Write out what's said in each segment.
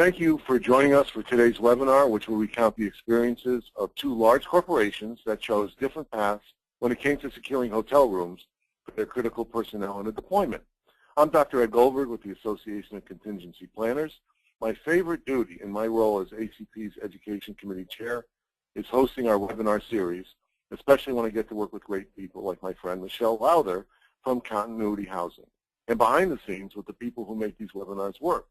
Thank you for joining us for today's webinar, which will recount the experiences of two large corporations that chose different paths when it came to securing hotel rooms for their critical personnel in a deployment. I'm Dr. Ed Goldberg with the Association of Contingency Planners. My favorite duty in my role as ACP's Education Committee Chair is hosting our webinar series, especially when I get to work with great people like my friend Michelle Lowther from Continuity Housing, and behind the scenes with the people who make these webinars work.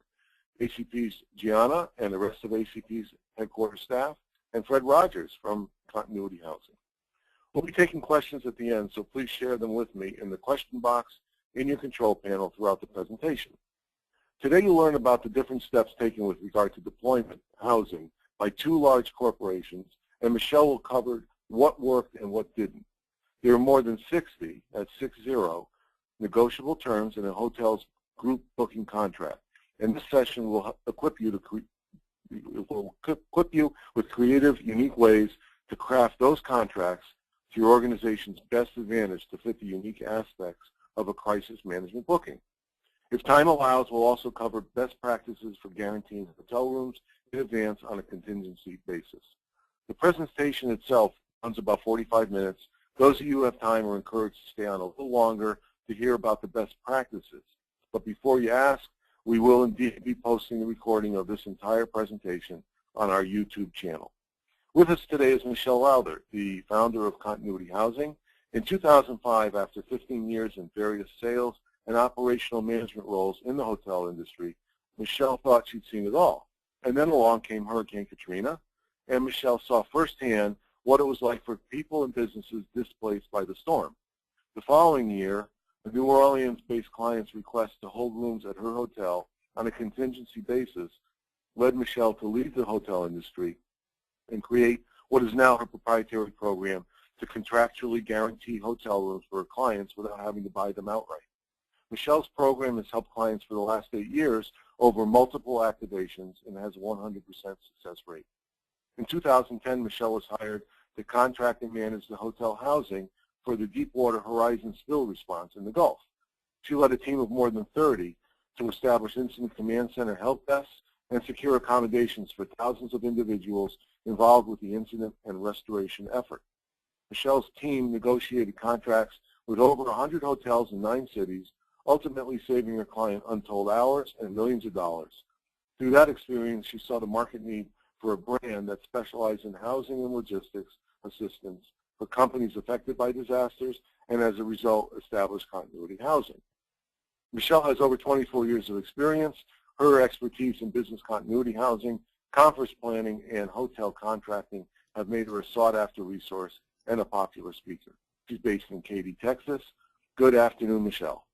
ACP's Gianna and the rest of ACP's headquarters staff, and Fred Rogers from Continuity Housing. We'll be taking questions at the end, so please share them with me in the question box in your control panel throughout the presentation. Today you'll learn about the different steps taken with regard to deployment housing by two large corporations, and Michelle will cover what worked and what didn't. There are more than 60, that's 60, negotiable terms in a hotel's group booking contract. And this session will equip you with creative, unique ways to craft those contracts to your organization's best advantage to fit the unique aspects of a crisis management booking. If time allows, we'll also cover best practices for guaranteeing hotel rooms in advance on a contingency basis. The presentation itself runs about 45 minutes. Those of you who have time are encouraged to stay on a little longer to hear about the best practices. But before you ask, we will indeed be posting the recording of this entire presentation on our YouTube channel. With us today is Michelle Lowther, the founder of Continuity Housing. In 2005, after 15 years in various sales and operational management roles in the hotel industry, Michelle thought she'd seen it all. And then along came Hurricane Katrina, and Michelle saw firsthand what it was like for people and businesses displaced by the storm. The following year, a New Orleans-based client's request to hold rooms at her hotel on a contingency basis led Michelle to leave the hotel industry and create what is now her proprietary program to contractually guarantee hotel rooms for her clients without having to buy them outright. Michelle's program has helped clients for the last 8 years over multiple activations and has a 100% success rate. In 2010, Michelle was hired to contract and manage the hotel housing for the Deepwater Horizon spill response in the Gulf. She led a team of more than 30 to establish incident command center help desks and secure accommodations for thousands of individuals involved with the incident and restoration effort. Michelle's team negotiated contracts with over 100 hotels in 9 cities, ultimately saving her client untold hours and millions of dollars. Through that experience, she saw the market need for a brand that specialized in housing and logistics assistance for companies affected by disasters, and as a result, established Continuity Housing. Michelle has over 24 years of experience. Her expertise in business continuity housing, conference planning, and hotel contracting have made her a sought-after resource and a popular speaker. She's based in Katy, Texas. Good afternoon, Michelle.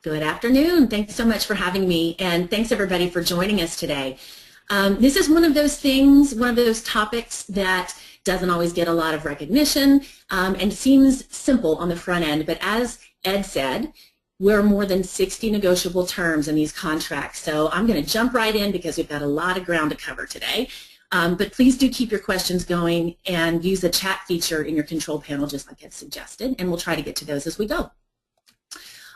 Good afternoon. Thanks so much for having me, and thanks everybody for joining us today. This is one of those things, one of those topics that doesn't always get a lot of recognition and seems simple on the front end, but as Ed said, we're more than 60 negotiable terms in these contracts. So I'm going to jump right in because we've got a lot of ground to cover today. But please do keep your questions going and use the chat feature in your control panel just like Ed suggested, and we'll try to get to those as we go.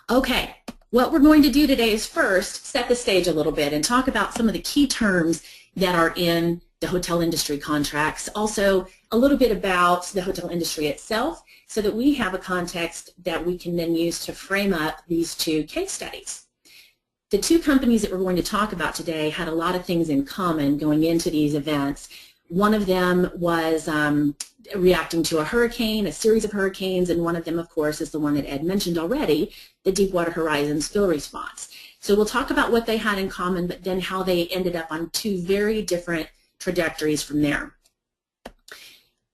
Okay, what we're going to do today is first set the stage a little bit and talk about some of the key terms that are in the hotel industry contracts. Also, a little bit about the hotel industry itself so that we have a context that we can then use to frame up these two case studies. The two companies that we're going to talk about today had a lot of things in common going into these events. One of them was reacting to a hurricane, a series of hurricanes, and one of them, of course, is the one that Ed mentioned already, the Deepwater Horizon spill response. So we'll talk about what they had in common, but then how they ended up on two very different trajectories from there.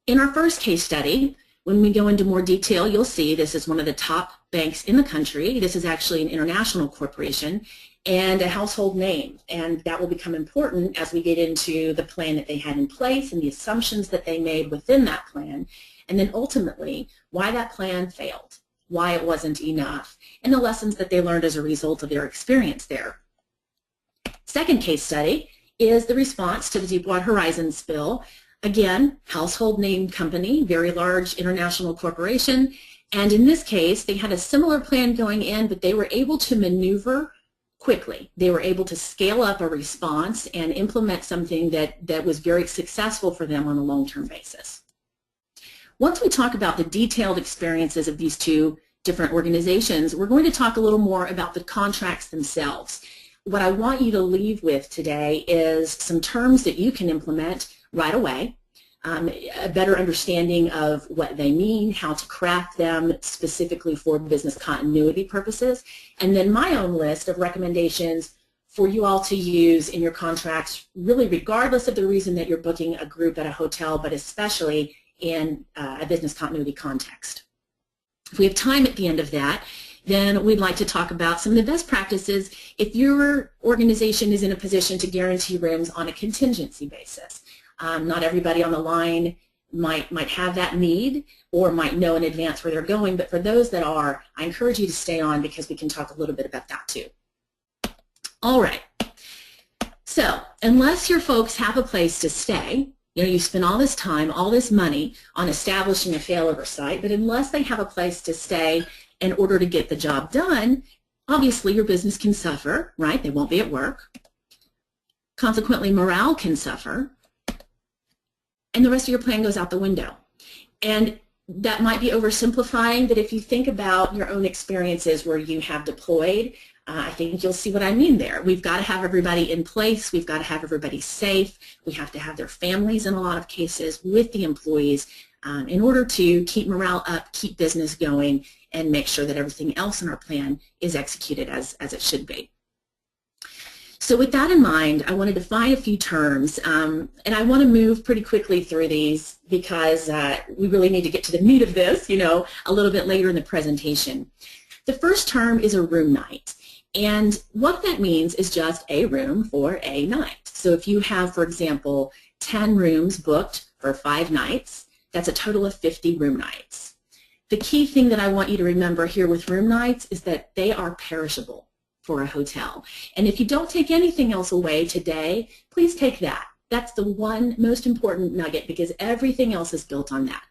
In our first case study, when we go into more detail, you'll see this is one of the top banks in the country. This is actually an international corporation and a household name, and that will become important as we get into the plan that they had in place and the assumptions that they made within that plan, and then ultimately why that plan failed, why it wasn't enough, and the lessons that they learned as a result of their experience there. Second case study is the response to the Deepwater Horizon spill. Again, household name company, very large international corporation, and in this case, they had a similar plan going in, but they were able to maneuver quickly. They were able to scale up a response and implement something that was very successful for them on a long-term basis. Once we talk about the detailed experiences of these two different organizations, we're going to talk a little more about the contracts themselves. What I want you to leave with today is some terms that you can implement right away, a better understanding of what they mean, how to craft them specifically for business continuity purposes, and then my own list of recommendations for you all to use in your contracts, really regardless of the reason that you're booking a group at a hotel, but especially in a business continuity context. If we have time at the end of that, then we'd like to talk about some of the best practices if your organization is in a position to guarantee rooms on a contingency basis. Not everybody on the line might have that need or might know in advance where they're going, but for those that are, I encourage you to stay on because we can talk a little bit about that too. All right. So unless your folks have a place to stay, you spend all this time, all this money on establishing a failover site, but unless they have a place to stay in order to get the job done, obviously your business can suffer, right? They won't be at work. Consequently, morale can suffer, and the rest of your plan goes out the window. And that might be oversimplifying, but if you think about your own experiences where you have deployed, I think you'll see what I mean there. We've got to have everybody in place. We've got to have everybody safe. We have to have their families in a lot of cases with the employees in order to keep morale up, keep business going, and make sure that everything else in our plan is executed as it should be. So with that in mind, I want to define a few terms, and I want to move pretty quickly through these because we really need to get to the meat of this, a little bit later in the presentation. The first term is a room night, and what that means is just a room for a night. So if you have, for example, 10 rooms booked for 5 nights, that's a total of 50 room nights. The key thing that I want you to remember here with room nights is that they are perishable for a hotel. And if you don't take anything else away today, please take that. That's the one most important nugget because everything else is built on that.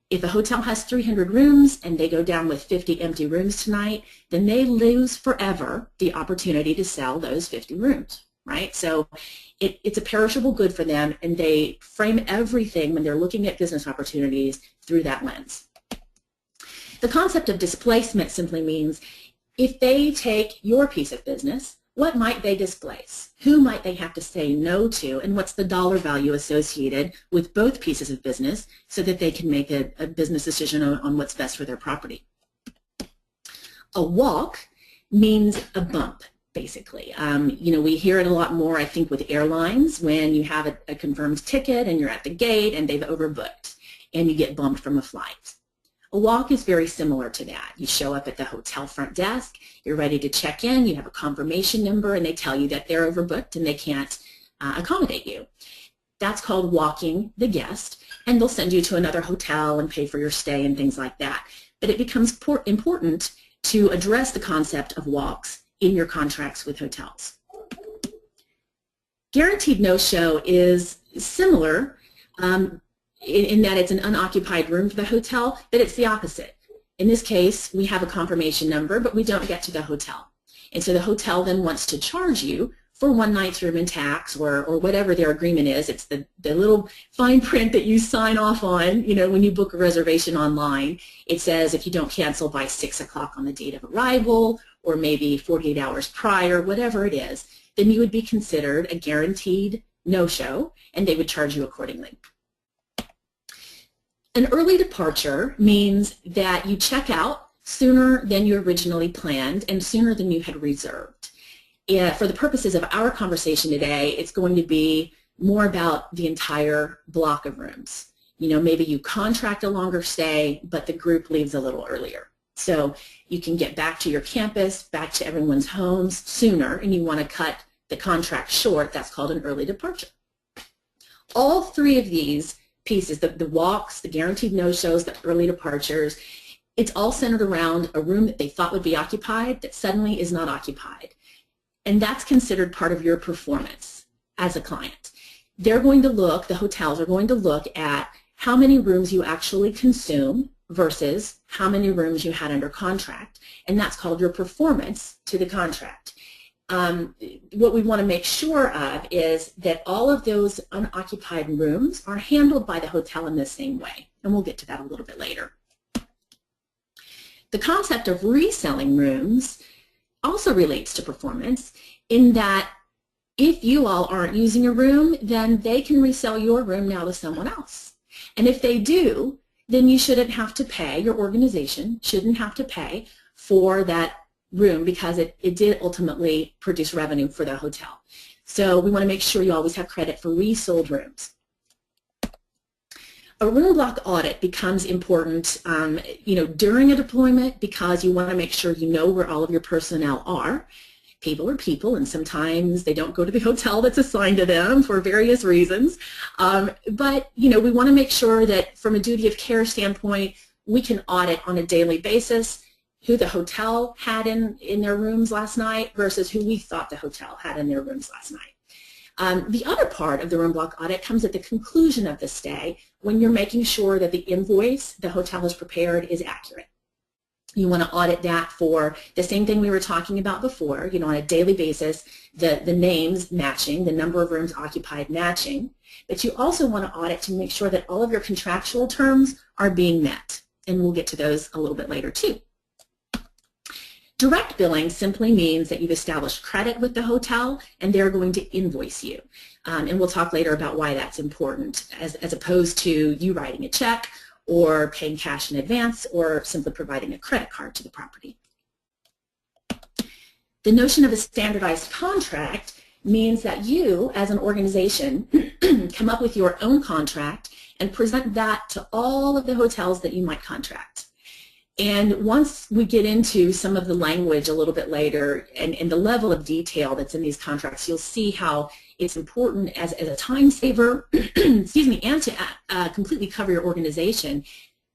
If a hotel has 300 rooms and they go down with 50 empty rooms tonight, then they lose forever the opportunity to sell those 50 rooms, right? So it's a perishable good for them, and they frame everything when they're looking at business opportunities through that lens. The concept of displacement simply means if they take your piece of business, what might they displace? Who might they have to say no to? And what's the dollar value associated with both pieces of business so that they can make a business decision on what's best for their property? A walk means a bump, basically. We hear it a lot more, I think, with airlines when you have a confirmed ticket and you're at the gate and they've overbooked and you get bumped from a flight. A walk is very similar to that. You show up at the hotel front desk, you're ready to check in, you have a confirmation number, and they tell you that they're overbooked and they can't accommodate you. That's called walking the guest, and they'll send you to another hotel and pay for your stay and things like that. But it becomes important to address the concept of walks in your contracts with hotels. Guaranteed no-show is similar in that it's an unoccupied room for the hotel, but it's the opposite. In this case, we have a confirmation number, but we don't get to the hotel. And so the hotel then wants to charge you for one night's room and tax or whatever their agreement is. It's the little fine print that you sign off on, when you book a reservation online. It says if you don't cancel by 6 o'clock on the date of arrival or maybe 48 hours prior, whatever it is, then you would be considered a guaranteed no-show, and they would charge you accordingly. An early departure means that you check out sooner than you originally planned and sooner than you had reserved. For the purposes of our conversation today, it's going to be more about the entire block of rooms. Maybe you contract a longer stay, but the group leaves a little earlier. So you can get back to your campus, back to everyone's homes sooner, and you want to cut the contract short. That's called an early departure. All three of these pieces, the walks, the guaranteed no-shows, the early departures, it's all centered around a room that they thought would be occupied that suddenly is not occupied. And that's considered part of your performance as a client. They're going to look, the hotels are going to look at how many rooms you actually consume versus how many rooms you had under contract, and that's called your performance to the contract. what we want to make sure of is that all of those unoccupied rooms are handled by the hotel in the same way, and we'll get to that a little bit later. The concept of reselling rooms also relates to performance in that if you all aren't using a room, then they can resell your room now to someone else. And if they do, then you shouldn't have to pay, your organization shouldn't have to pay for that room because it did ultimately produce revenue for the hotel. So we want to make sure you always have credit for resold rooms. A room block audit becomes important during a deployment because you want to make sure you know where all of your personnel are. People are people, and sometimes they don't go to the hotel that's assigned to them for various reasons. But we want to make sure that from a duty of care standpoint, we can audit on a daily basis who the hotel had in their rooms last night versus who we thought the hotel had in their rooms last night. The other part of the room block audit comes at the conclusion of the stay when you're making sure that the invoice the hotel has prepared is accurate. You want to audit that for the same thing we were talking about before, on a daily basis, the names matching, the number of rooms occupied matching, but you also want to audit to make sure that all of your contractual terms are being met, and we'll get to those a little bit later too. Direct billing simply means that you've established credit with the hotel and they're going to invoice you. And we'll talk later about why that's important as opposed to you writing a check or paying cash in advance or simply providing a credit card to the property. The notion of a standardized contract means that you as an organization come up with your own contract and present that to all of the hotels that you might contract. And once we get into some of the language a little bit later and the level of detail that's in these contracts, you'll see how it's important as a time saver, excuse me, and to completely cover your organization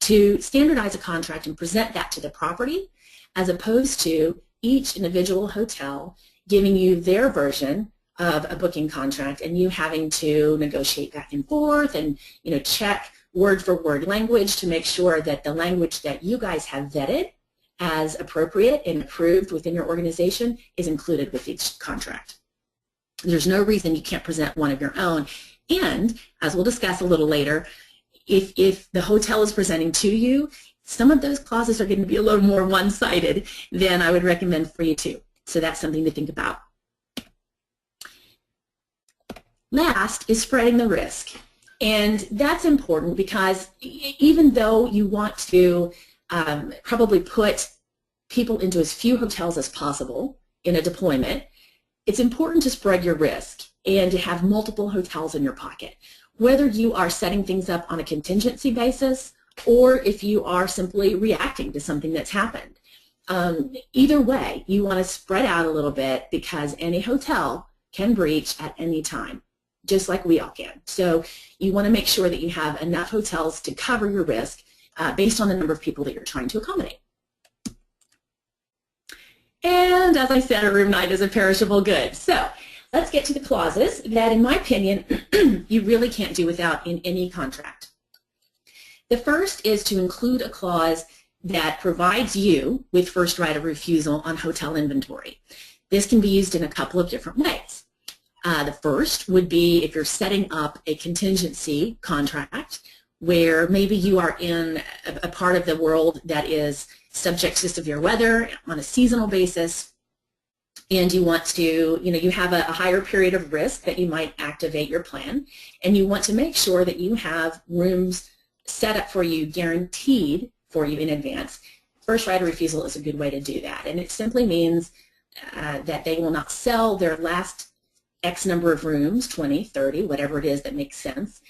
to standardize a contract and present that to the property as opposed to each individual hotel giving you their version of a booking contract and you having to negotiate back and forth and check word for word language to make sure that the language that you guys have vetted as appropriate and approved within your organization is included with each contract. There's no reason you can't present one of your own. And as we'll discuss a little later, if the hotel is presenting to you, some of those clauses are going to be a little more one-sided than I would recommend for you too. So that's something to think about. Last is spreading the risk. And that's important because even though you want to probably put people into as few hotels as possible in a deployment, it's important to spread your risk and to have multiple hotels in your pocket. Whether you are setting things up on a contingency basis or if you are simply reacting to something that's happened. Either way, you want to spread out a little bit because any hotel can breach at any time, just like we all can. So you want to make sure that you have enough hotels to cover your risk based on the number of people that you're trying to accommodate. And as I said, a room night is a perishable good. So let's get to the clauses that, in my opinion, you really can't do without in any contract. The first is to include a clause that provides you with first right of refusal on hotel inventory. This can be used in a couple of different ways. The first would be if you're setting up a contingency contract where maybe you are in a part of the world that is subject to severe weather on a seasonal basis, and you want to, you have a higher period of risk that you might activate your plan, and you want to make sure that you have rooms set up for you, guaranteed for you in advance. First right of refusal is a good way to do that, and it simply means that they will not sell their last X number of rooms, 20, 30, whatever it is that makes sense,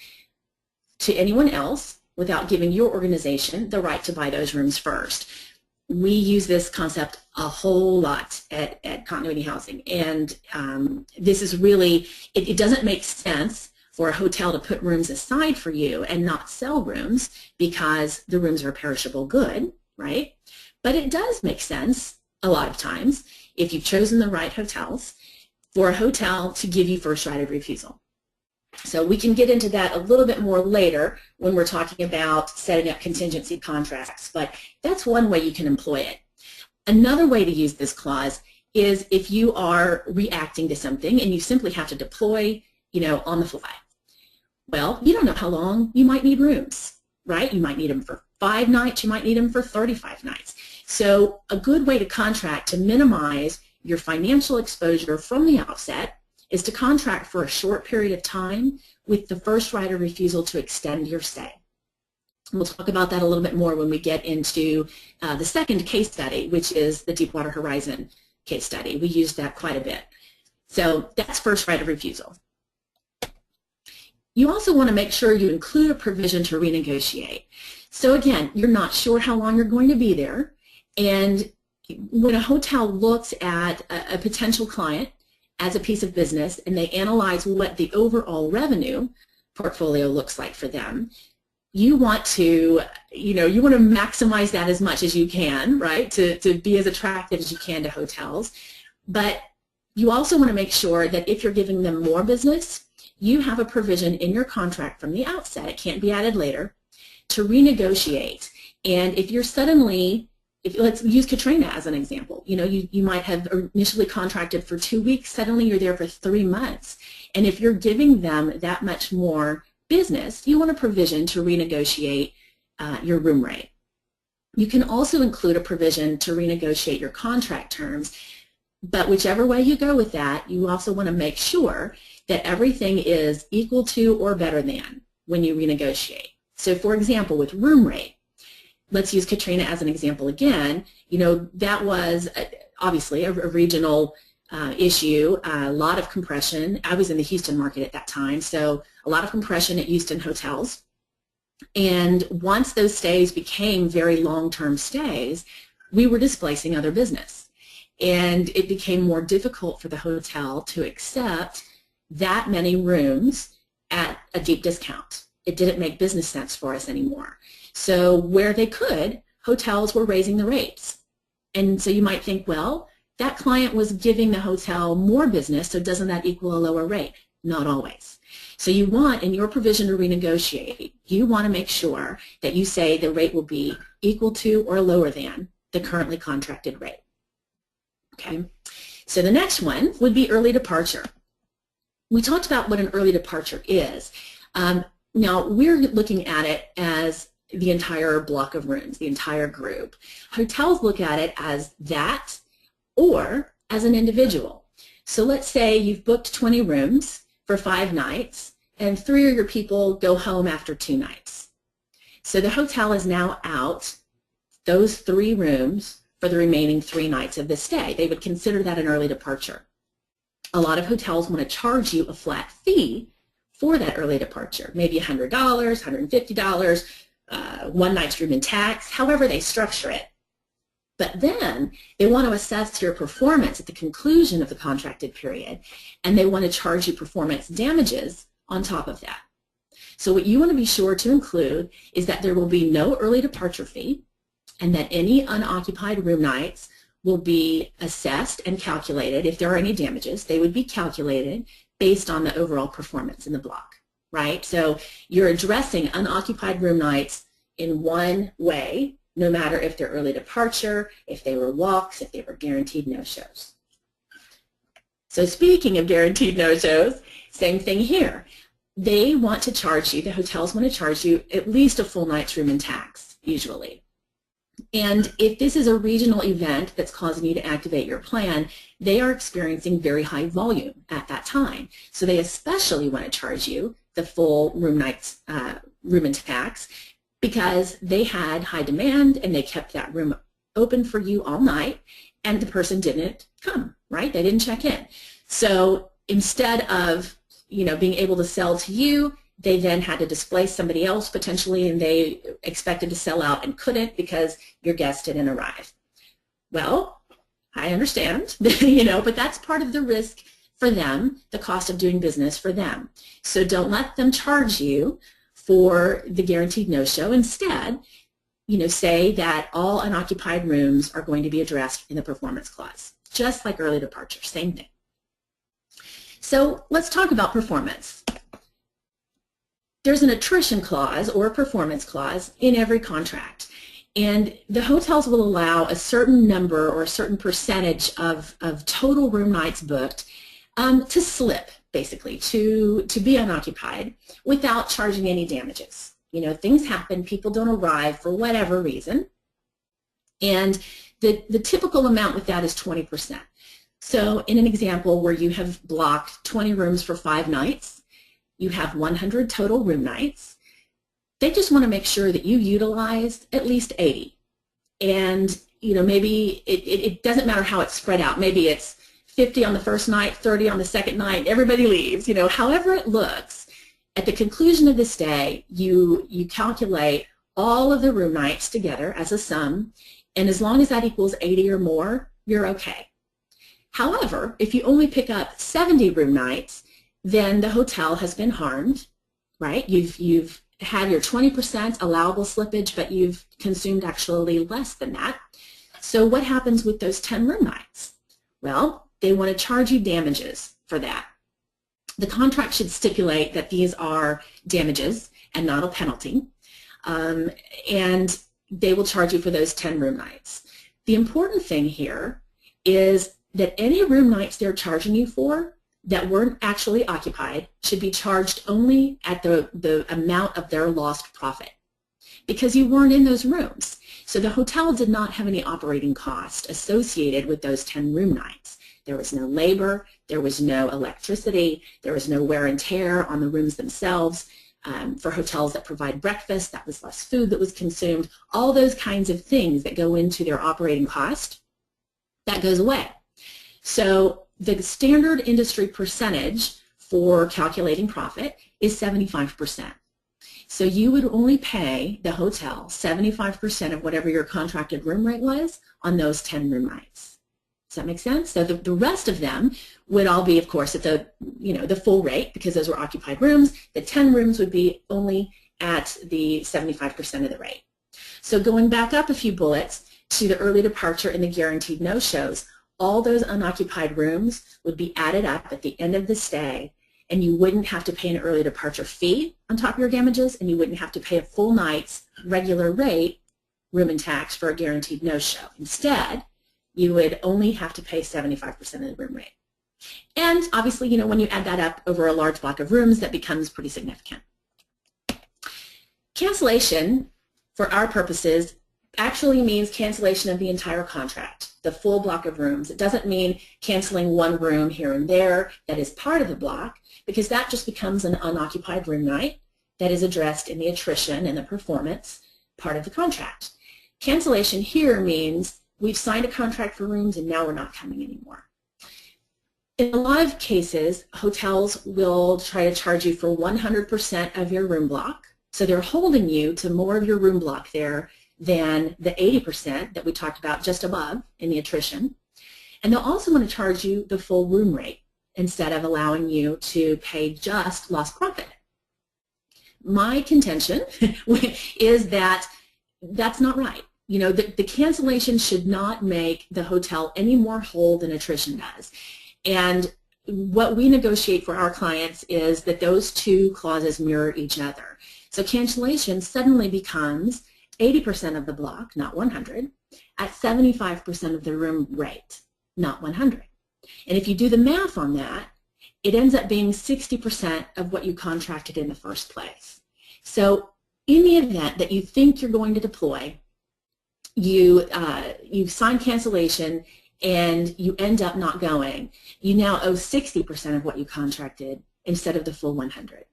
to anyone else without giving your organization the right to buy those rooms first. We use this concept a whole lot at Continuity Housing, and this is really, it doesn't make sense for a hotel to put rooms aside for you and not sell rooms because the rooms are a perishable good, right? But it does make sense a lot of times if you've chosen the right hotels for a hotel to give you first right of refusal. So we can get into that a little bit more later when we're talking about setting up contingency contracts, but that's one way you can employ it. Another way to use this clause is if you are reacting to something and you simply have to deploy, on the fly. Well, you don't know how long you might need rooms, right? You might need them for 5 nights, you might need them for 35 nights. So a good way to contract to minimize your financial exposure from the outset is to contract for a short period of time with the first right of refusal to extend your stay. We'll talk about that a little bit more when we get into the second case study, which is the Deepwater Horizon case study. We used that quite a bit. So that's first right of refusal. You also want to make sure you include a provision to renegotiate. So again, you're not sure how long you're going to be there, and when a hotel looks at a potential client as a piece of business and they analyze what the overall revenue portfolio looks like for them, you want to, you want to maximize that as much as you can, right, to be as attractive as you can to hotels. But you also want to make sure that if you're giving them more business, you have a provision in your contract from the outset, it can't be added later, to renegotiate. And if you're suddenly, let's use Katrina as an example, you might have initially contracted for 2 weeks, suddenly you're there for 3 months. And if you're giving them that much more business, you want a provision to renegotiate your room rate. You can also include a provision to renegotiate your contract terms, but whichever way you go with that, you also want to make sure that everything is equal to or better than when you renegotiate. So for example, with room rate, let's use Katrina as an example again. That was obviously a regional issue, a lot of compression. I was in the Houston market at that time, so a lot of compression at Houston hotels. And once those stays became very long-term stays, we were displacing other business. And it became more difficult for the hotel to accept that many rooms at a deep discount. It didn't make business sense for us anymore. So where they could, hotels were raising the rates. And so you might think, well, that client was giving the hotel more business, so doesn't that equal a lower rate? Not always. So you want, in your provision to renegotiate, you want to make sure that you say the rate will be equal to or lower than the currently contracted rate. Okay. So the next one would be early departure. We talked about what an early departure is. Now, we're looking at it as the entire block of rooms, the entire group. Hotels look at it as that or as an individual. So let's say you've booked 20 rooms for 5 nights and 3 of your people go home after 2 nights. So the hotel is now out those 3 rooms for the remaining 3 nights of the stay. They would consider that an early departure. A lot of hotels want to charge you a flat fee for that early departure, maybe $100, $150, 1 night's room and tax, however they structure it. But then they want to assess your performance at the conclusion of the contracted period, and they want to charge you performance damages on top of that. So what you want to be sure to include is that there will be no early departure fee, and that any unoccupied room nights will be assessed and calculated. If there are any damages, they would be calculated based on the overall performance in the block, right? So you're addressing unoccupied room nights in one way, no matter if they're early departure, if they were walks, if they were guaranteed no-shows. So speaking of guaranteed no-shows, same thing here. They want to charge you, the hotels want to charge you at least a full night's room and tax, usually. And if this is a regional event that's causing you to activate your plan, they are experiencing very high volume at that time. So they especially want to charge you the full room nights, room and tax, because they had high demand and they kept that room open for you all night and the person didn't come, right? They didn't check in. So instead of, being able to sell to you, they then had to displace somebody else potentially, and they expected to sell out and couldn't because your guest didn't arrive. Well, I understand, but that's part of the risk for them, the cost of doing business for them. So don't let them charge you for the guaranteed no-show. Instead, say that all unoccupied rooms are going to be addressed in the performance clause, just like early departure, same thing. So let's talk about performance. There's an attrition clause or a performance clause in every contract. And the hotels will allow a certain number or a certain percentage of total room nights booked to slip, basically, to be unoccupied without charging any damages. You know, things happen, people don't arrive for whatever reason, and the typical amount with that is 20%. So in an example where you have blocked 20 rooms for 5 nights, you have 100 total room nights, they just want to make sure that you utilized at least 80. And, you know, maybe it doesn't matter how it's spread out. Maybe it's 50 on the first night, 30 on the second night, everybody leaves. You know, however it looks, at the conclusion of this day, you calculate all of the room nights together as a sum, and as long as that equals 80 or more, you're okay. However, if you only pick up 70 room nights, then the hotel has been harmed, right? You've had your 20% allowable slippage, but you've consumed actually less than that. So what happens with those 10 room nights? Well, they want to charge you damages for that. The contract should stipulate that these are damages and not a penalty, and they will charge you for those 10 room nights. The important thing here is that any room nights they're charging you for that weren't actually occupied should be charged only at the amount of their lost profit, because you weren't in those rooms. So the hotel did not have any operating cost associated with those 10 room nights. There was no labor, there was no electricity, there was no wear and tear on the rooms themselves. For hotels that provide breakfast, that was less food that was consumed. All those kinds of things that go into their operating cost, that goes away. So the standard industry percentage for calculating profit is 75%. So you would only pay the hotel 75% of whatever your contracted room rate was on those 10 room nights. Does that make sense? So the rest of them would all be, of course, at the full rate, because those were occupied rooms. The 10 rooms would be only at the 75% of the rate. So going back up a few bullets to the early departure and the guaranteed no-shows, all those unoccupied rooms would be added up at the end of the stay, and you wouldn't have to pay an early departure fee on top of your damages, and you wouldn't have to pay a full night's regular rate room and tax for a guaranteed no-show. Instead, you would only have to pay 75% of the room rate. And obviously, you know, when you add that up over a large block of rooms, that becomes pretty significant. Cancellation, for our purposes, actually means cancellation of the entire contract, the full block of rooms. It doesn't mean canceling one room here and there that is part of the block, because that just becomes an unoccupied room night that is addressed in the attrition and the performance part of the contract. Cancellation here means we've signed a contract for rooms and now we're not coming anymore. In a lot of cases, hotels will try to charge you for 100% of your room block. So they're holding you to more of your room block there than the 80% that we talked about just above in the attrition. And they'll also want to charge you the full room rate instead of allowing you to pay just lost profit. My contention is that that's not right. You know, the cancellation should not make the hotel any more whole than attrition does. And what we negotiate for our clients is that those two clauses mirror each other. So cancellation suddenly becomes 80% of the block, not 100, at 75% of the room rate, not 100. And if you do the math on that, it ends up being 60% of what you contracted in the first place. So in the event that you think you're going to deploy, you sign cancellation and you end up not going, you now owe 60% of what you contracted instead of the full 100.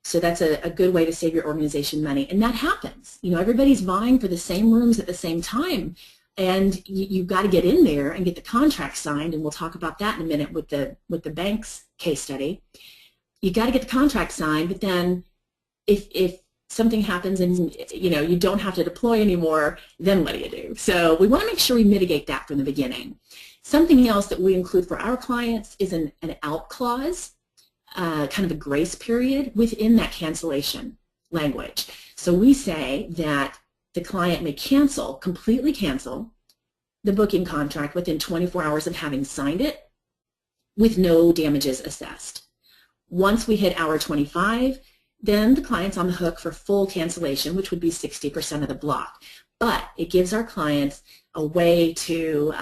So that's a good way to save your organization money. And that happens. You know, everybody's vying for the same rooms at the same time. And you've got to get in there and get the contract signed. And we'll talk about that in a minute with the bank's case study. You got to get the contract signed. But then if something happens and, you know, you don't have to deploy anymore, then what do you do? So we want to make sure we mitigate that from the beginning. Something else that we include for our clients is an out clause. Kind of a grace period within that cancellation language. So we say that the client may completely cancel the booking contract within 24 hours of having signed it with no damages assessed. Once we hit hour 25, then the client's on the hook for full cancellation, which would be 60% of the block. but it gives our clients a way to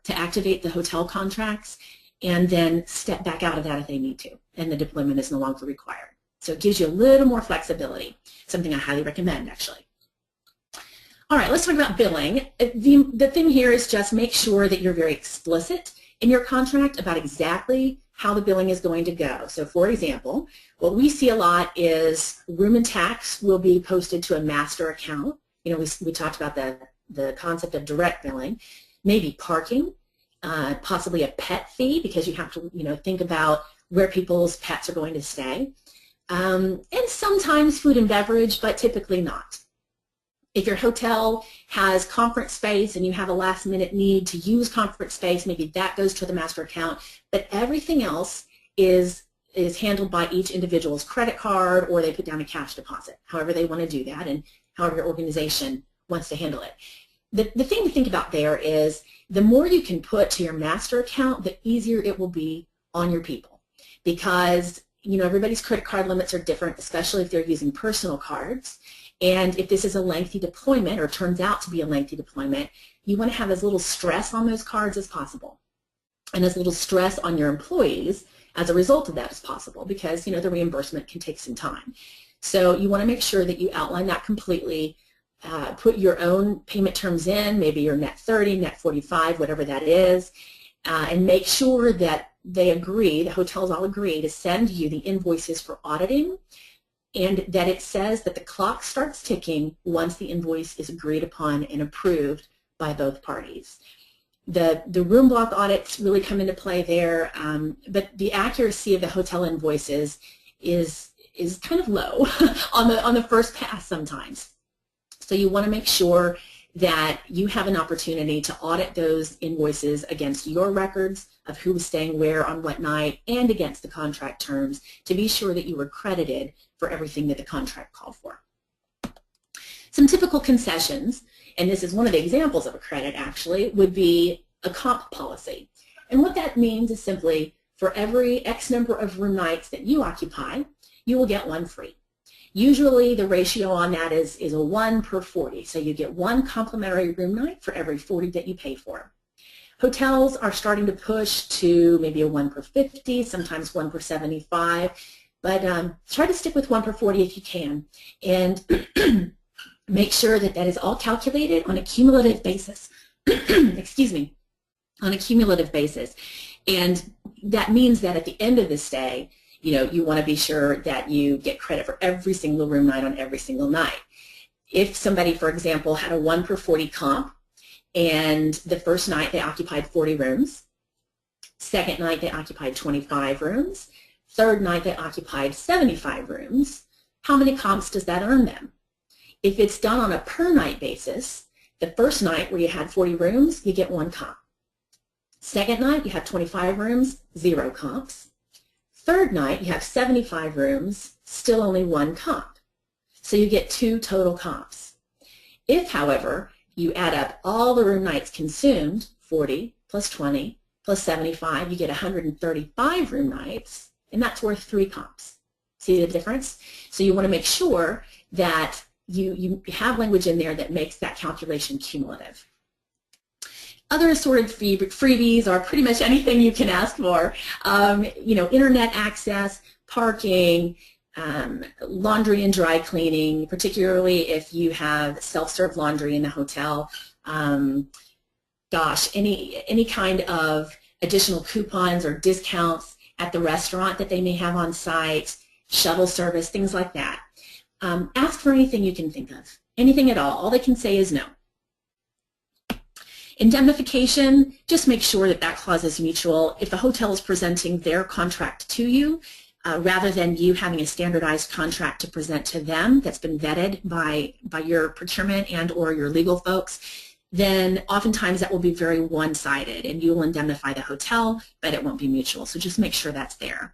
activate the hotel contracts and then step back out of that if they need to, and the deployment is no longer required. So it gives you a little more flexibility, something I highly recommend actually. All right, let's talk about billing. The thing here is just make sure that you're very explicit in your contract about exactly how the billing is going to go. So for example, what we see a lot is room and tax will be posted to a master account. You know, we talked about the concept of direct billing, maybe parking, possibly a pet fee because you have to, you know, think about where people's pets are going to stay, and sometimes food and beverage, but typically not. If your hotel has conference space and you have a last-minute need to use conference space, maybe that goes to the master account, but everything else is handled by each individual's credit card, or they put down a cash deposit, however they want to do that and however your organization wants to handle it. The thing to think about there is the more you can put to your master account, the easier it will be on your people, because you know everybody's credit card limits are different, especially if they're using personal cards. And if this is a lengthy deployment, or turns out to be a lengthy deployment, you want to have as little stress on those cards as possible, and as little stress on your employees as a result of that as possible, because you know the reimbursement can take some time. So you want to make sure that you outline that completely, put your own payment terms in, maybe your net 30, net 45, whatever that is, and make sure that they agree, the hotels all agree to send you the invoices for auditing, and that it says that the clock starts ticking once the invoice is agreed upon and approved by both parties. The room block audits really come into play there, but the accuracy of the hotel invoices is kind of low on the first pass sometimes. So you want to make sure that you have an opportunity to audit those invoices against your records of who was staying where on what night and against the contract terms to be sure that you were credited for everything that the contract called for. Some typical concessions, and this is one of the examples of a credit actually, would be a comp policy. And what that means is simply for every X number of room nights that you occupy, you will get one free. Usually the ratio on that is a 1 per 40, so you get one complimentary room night for every 40 that you pay for. Hotels are starting to push to maybe a 1 per 50, sometimes 1 per 75, but try to stick with 1 per 40 if you can, and make sure that that is all calculated on a cumulative basis. Excuse me, on a cumulative basis, and that means that at the end of the stay, you know, you want to be sure that you get credit for every single room night on every single night. If somebody, for example, had a 1 per 40 comp, and the first night they occupied 40 rooms, second night they occupied 25 rooms, third night they occupied 75 rooms, how many comps does that earn them? If it's done on a per night basis, the first night where you had 40 rooms, you get 1 comp. Second night, you have 25 rooms, 0 comps. Third night, you have 75 rooms, still only 1 comp. So you get 2 total comps. If, however, you add up all the room nights consumed, 40 plus 20 plus 75, you get 135 room nights, and that's worth 3 comps. See the difference? So you want to make sure that you have language in there that makes that calculation cumulative. Other sort of freebies are pretty much anything you can ask for. You know, internet access, parking, laundry and dry cleaning, particularly if you have self-serve laundry in the hotel. Gosh, any kind of additional coupons or discounts at the restaurant that they may have on site, shuttle service, things like that. Ask for anything you can think of, anything at all. All they can say is no. Indemnification, just make sure that that clause is mutual. If the hotel is presenting their contract to you, rather than you having a standardized contract to present to them that's been vetted by your procurement and or your legal folks, then oftentimes that will be very one-sided, and you will indemnify the hotel, but it won't be mutual. So just make sure that's there.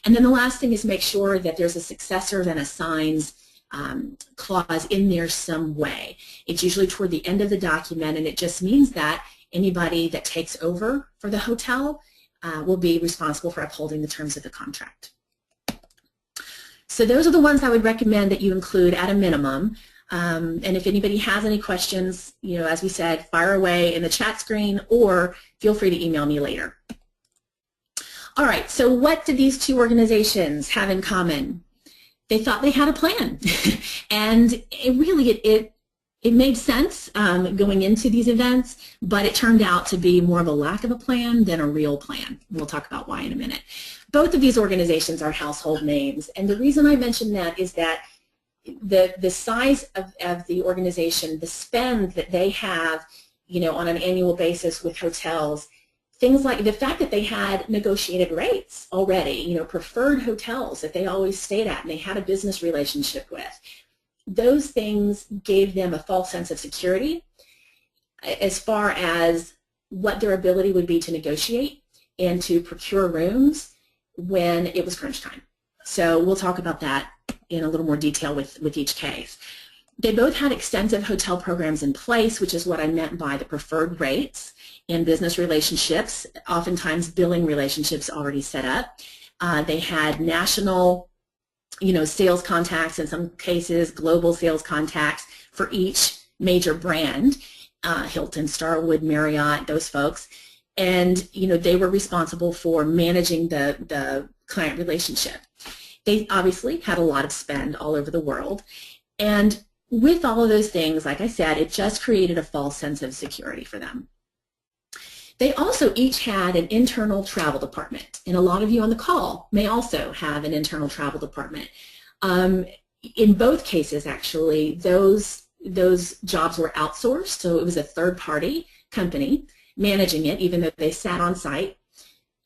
And then the last thing is make sure that there's a successor then assigns clause in there some way. It's usually toward the end of the document, and it just means that anybody that takes over for the hotel will be responsible for upholding the terms of the contract. So those are the ones I would recommend that you include at a minimum. And if anybody has any questions, as we said, fire away in the chat screen or feel free to email me later. All right, so what did these two organizations have in common? They thought they had a plan. And it made sense going into these events, but it turned out to be more of a lack of a plan than a real plan. We'll talk about why in a minute. Both of these organizations are household names, and the reason I mention that is that the size of the organization, the spend that they have, on an annual basis with hotels, things like the fact that they had negotiated rates already, preferred hotels that they always stayed at and they had a business relationship with. Those things gave them a false sense of security as far as what their ability would be to negotiate and to procure rooms when it was crunch time. So we'll talk about that in a little more detail with each case. They both had extensive hotel programs in place, which is what I meant by the preferred rates and business relationships, oftentimes billing relationships already set up. They had national, sales contacts, in some cases global sales contacts for each major brand, Hilton, Starwood, Marriott, those folks. And, they were responsible for managing the client relationship. They obviously had a lot of spend all over the world. And with all of those things, like I said, it just created a false sense of security for them. They also each had an internal travel department, and a lot of you on the call may also have an internal travel department. In both cases, actually, those jobs were outsourced, so it was a third-party company managing it, even though they sat on site,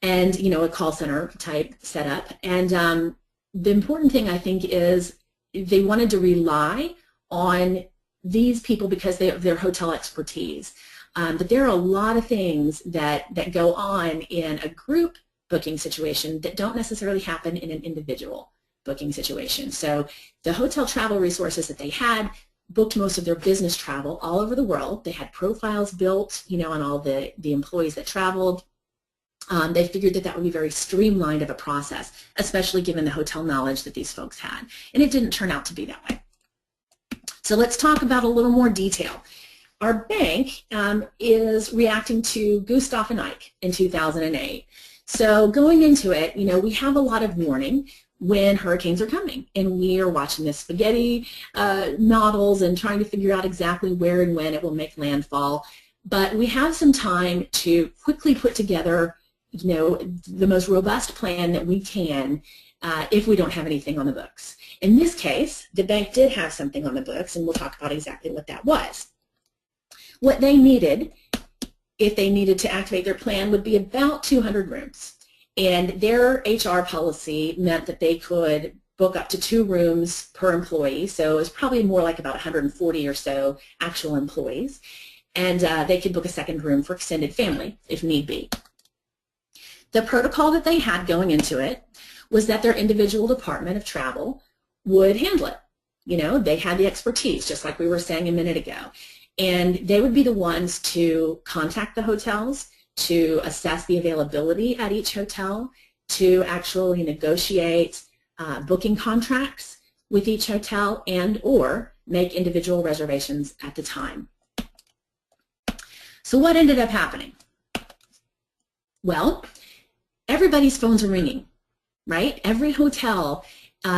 and a call center type setup. And the important thing, I think, is they wanted to rely on these people because they have their hotel expertise. But there are a lot of things that go on in a group booking situation that don't necessarily happen in an individual booking situation. So the hotel travel resources that they had booked most of their business travel all over the world. They had profiles built, on all the employees that traveled. They figured that would be very streamlined of a process, especially given the hotel knowledge that these folks had. And it didn't turn out to be that way. So let's talk about a little more detail. Our bank is reacting to Gustav and Ike in 2008. So going into it, we have a lot of warning when hurricanes are coming, and we are watching the spaghetti models and trying to figure out exactly where and when it will make landfall. But we have some time to quickly put together, the most robust plan that we can if we don't have anything on the books. In this case, the bank did have something on the books, and we'll talk about exactly what that was. What they needed, if they needed to activate their plan, would be about 200 rooms. And their HR policy meant that they could book up to 2 rooms per employee, so it was probably more like about 140 or so actual employees. And they could book a second room for extended family, if need be. The protocol that they had going into it was that their individual department of travel would handle it. They had the expertise, just like we were saying a minute ago. And they would be the ones to contact the hotels, to assess the availability at each hotel, to actually negotiate booking contracts with each hotel and or make individual reservations at the time. So what ended up happening? Well, everybody's phones are ringing, right? Every hotel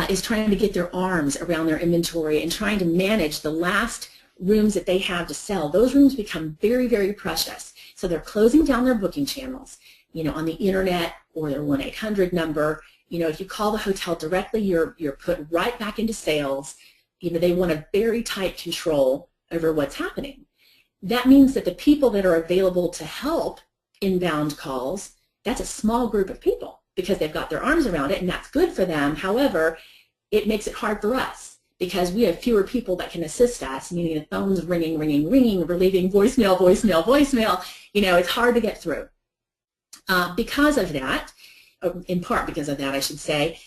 is trying to get their arms around their inventory and trying to manage the last rooms that they have to sell. Those rooms become very, very precious. So they're closing down their booking channels, on the internet or their 1-800 number. If you call the hotel directly, you're put right back into sales. They want a very tight control over what's happening. That means that the people that are available to help inbound calls, that's a small group of people because they've got their arms around it, and that's good for them. However, it makes it hard for us, because we have fewer people that can assist us, meaning the phone's ringing, ringing, ringing, we're leaving voicemail, voicemail, voicemail. It's hard to get through. Because of that, in part because of that, I should say,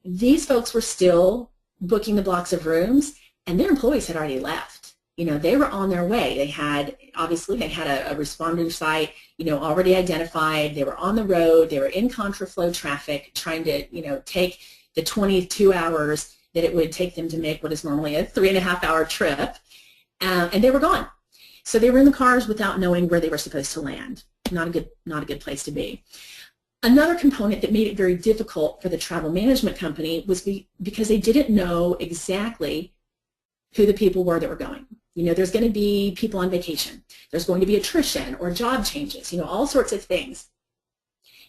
these folks were still booking the blocks of rooms, and their employees had already left. They were on their way. They had a responder site, already identified. They were on the road. They were in contraflow traffic, trying to, take the 22 hours that it would take them to make what is normally a 3.5-hour trip, and they were gone. So they were in the cars without knowing where they were supposed to land. Not a good place to be. Another component that made it very difficult for the travel management company was because they didn't know exactly who the people were that were going. You know, there's going to be people on vacation. There's going to be attrition or job changes, you know, all sorts of things.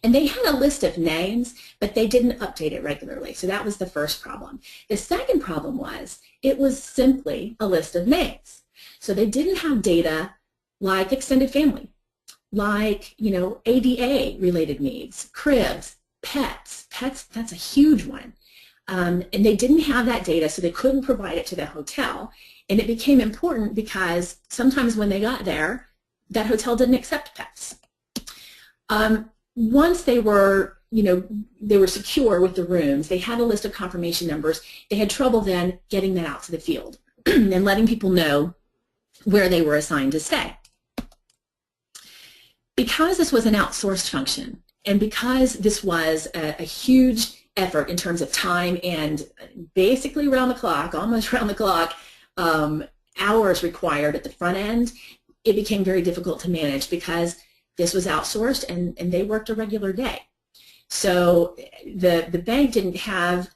And they had a list of names, but they didn't update it regularly. So that was the first problem. The second problem was it was simply a list of names. So they didn't have data like extended family, like, you know, ADA related needs, cribs, pets. Pets, that's a huge one. And they didn't have that data, so they couldn't provide it to the hotel. And it became important because sometimes when they got there, that hotel didn't accept pets. Once they were, you know, they were secure with the rooms, they had a list of confirmation numbers, they had trouble then getting that out to the field and letting people know where they were assigned to stay. Because this was an outsourced function, and because this was a huge effort in terms of time and basically around the clock, almost around the clock, hours required at the front end, it became very difficult to manage because this was outsourced and they worked a regular day. So the bank didn't have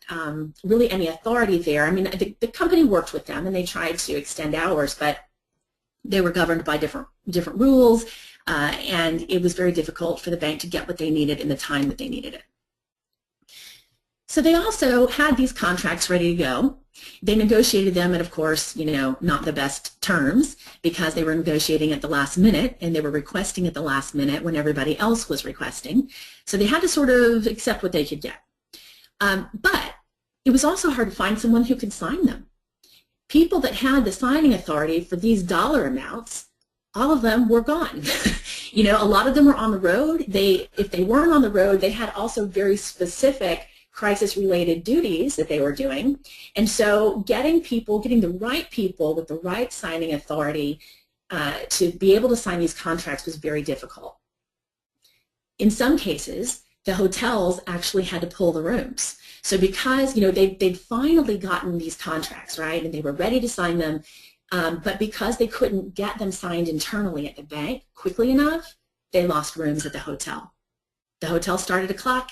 really any authority there. I mean, the company worked with them and they tried to extend hours, but they were governed by different rules, and it was very difficult for the bank to get what they needed in the time that they needed it. So they also had these contracts ready to go. They negotiated them at, of course, you know, not the best terms because they were negotiating at the last minute and they were requesting at the last minute when everybody else was requesting. So they had to sort of accept what they could get. But it was also hard to find someone who could sign them. People that had the signing authority for these dollar amounts, all of them were gone. You know, a lot of them were on the road. If they weren't on the road, they had also very specific crisis-related duties that they were doing. And so getting the right people with the right signing authority to be able to sign these contracts was very difficult. In some cases, the hotels actually had to pull the rooms. So because, you know, they'd finally gotten these contracts, right, and they were ready to sign them, but because they couldn't get them signed internally at the bank quickly enough, they lost rooms at the hotel. The hotel started a clock.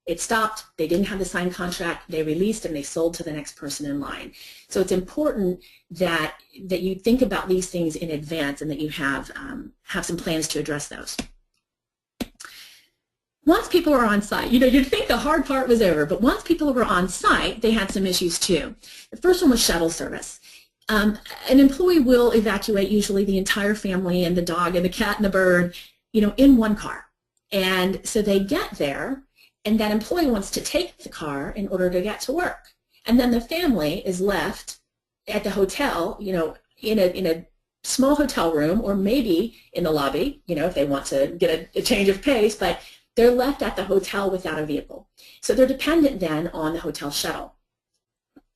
It stopped, they didn't have the signed contract, they released and they sold to the next person in line. So it's important that you think about these things in advance and that you have some plans to address those. Once people were on site, you know, you'd think the hard part was over, but once people were on site, they had some issues too. The first one was shuttle service. An employee will evacuate usually the entire family and the dog and the cat and the bird, you know, in one car. And so they get there, and that employee wants to take the car in order to get to work. And then the family is left at the hotel, you know, in a small hotel room or maybe in the lobby, you know, if they want to get a change of pace, but they're left at the hotel without a vehicle. So they're dependent then on the hotel shuttle.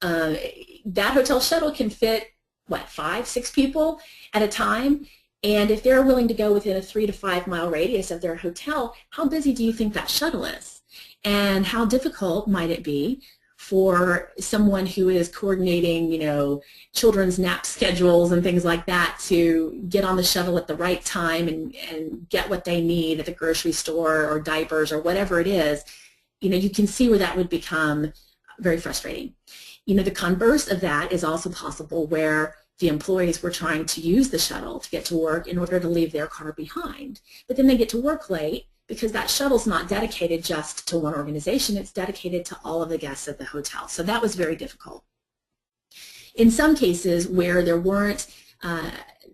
That hotel shuttle can fit, what, 5, 6 people at a time? And if they're willing to go within a 3 to 5 mile radius of their hotel, how busy do you think that shuttle is? And how difficult might it be for someone who is coordinating, you know, children's nap schedules and things like that to get on the shuttle at the right time and get what they need at the grocery store or diapers or whatever it is. You know, you can see where that would become very frustrating. You know, the converse of that is also possible where the employees were trying to use the shuttle to get to work in order to leave their car behind. But then they get to work late because that shuttle's not dedicated just to one organization, it's dedicated to all of the guests at the hotel. So that was very difficult. In some cases where there weren't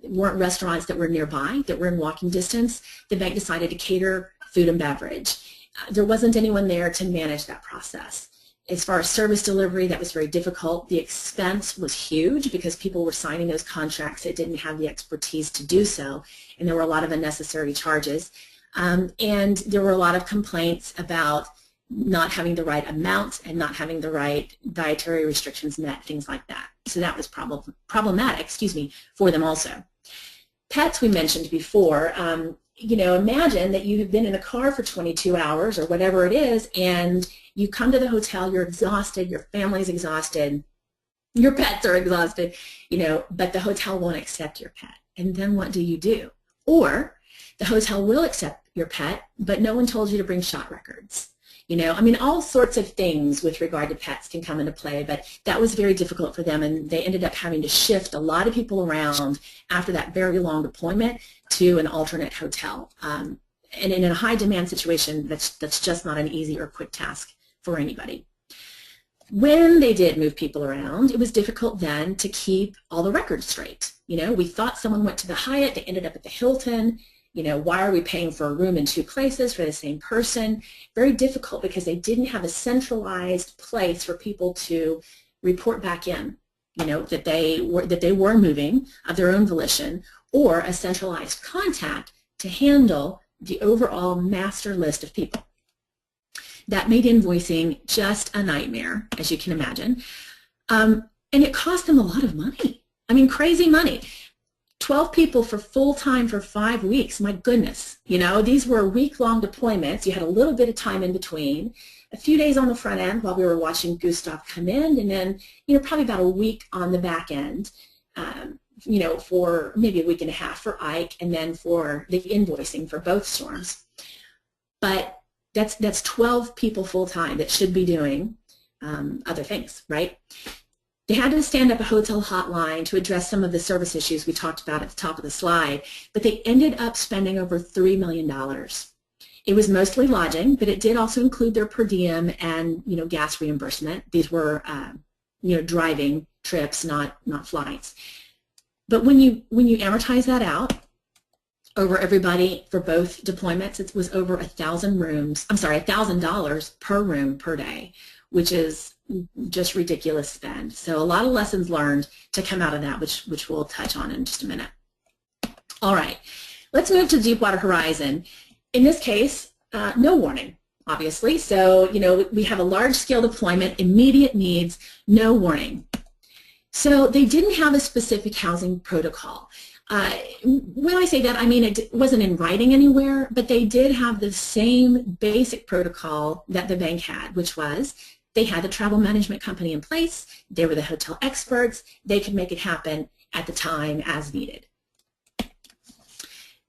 restaurants that were nearby, that were in walking distance, the bank decided to cater food and beverage. There wasn't anyone there to manage that process. As far as service delivery, that was very difficult. The expense was huge because people were signing those contracts that didn't have the expertise to do so, and there were a lot of unnecessary charges. And there were a lot of complaints about not having the right amount and not having the right dietary restrictions met, things like that. So that was problematic, for them also. Pets we mentioned before. imagine that you have been in a car for 22 hours or whatever it is, and you come to the hotel, you're exhausted, your family's exhausted, your pets are exhausted, but the hotel won't accept your pet. And then what do? Or the hotel will accept your pet, but no one told you to bring shot records. All sorts of things with regard to pets can come into play, but that was very difficult for them, and they ended up having to shift a lot of people around after that very long deployment to an alternate hotel. And in a high demand situation, that's just not an easy or quick task for anybody. When they did move people around, it was difficult then to keep all the records straight. We thought someone went to the Hyatt, they ended up at the Hilton. Why are we paying for a room in two places for the same person? Very difficult because they didn't have a centralized place for people to report back in, that they were moving of their own volition, or a centralized contact to handle the overall master list of people. That made invoicing just a nightmare, as you can imagine. And it cost them a lot of money. Crazy money. 12 people for full-time for 5 weeks, my goodness. These were week-long deployments. You had a little bit of time in between, a few days on the front end while we were watching Gustav come in, and then, probably about a week on the back end, for maybe a week and a half for Ike, and then for the invoicing for both storms. But that's 12 people full-time that should be doing other things, right? They had to stand up a hotel hotline to address some of the service issues we talked about at the top of the slide, but they ended up spending over $3 million. It was mostly lodging, but it did also include their per diem and gas reimbursement. These were driving trips, not flights. But when you amortize that out over everybody for both deployments, it was over $1,000 per room per day, which is just ridiculous spend. So a lot of lessons learned to come out of that, which we'll touch on in just a minute. All right, let's move to Deepwater Horizon. In this case, no warning, obviously. So, we have a large-scale deployment, immediate needs, no warning. So they didn't have a specific housing protocol. When I say that, it wasn't in writing anywhere, but they did have the same basic protocol that the bank had, which was they had the travel management company in place, they were the hotel experts, they could make it happen at the time as needed.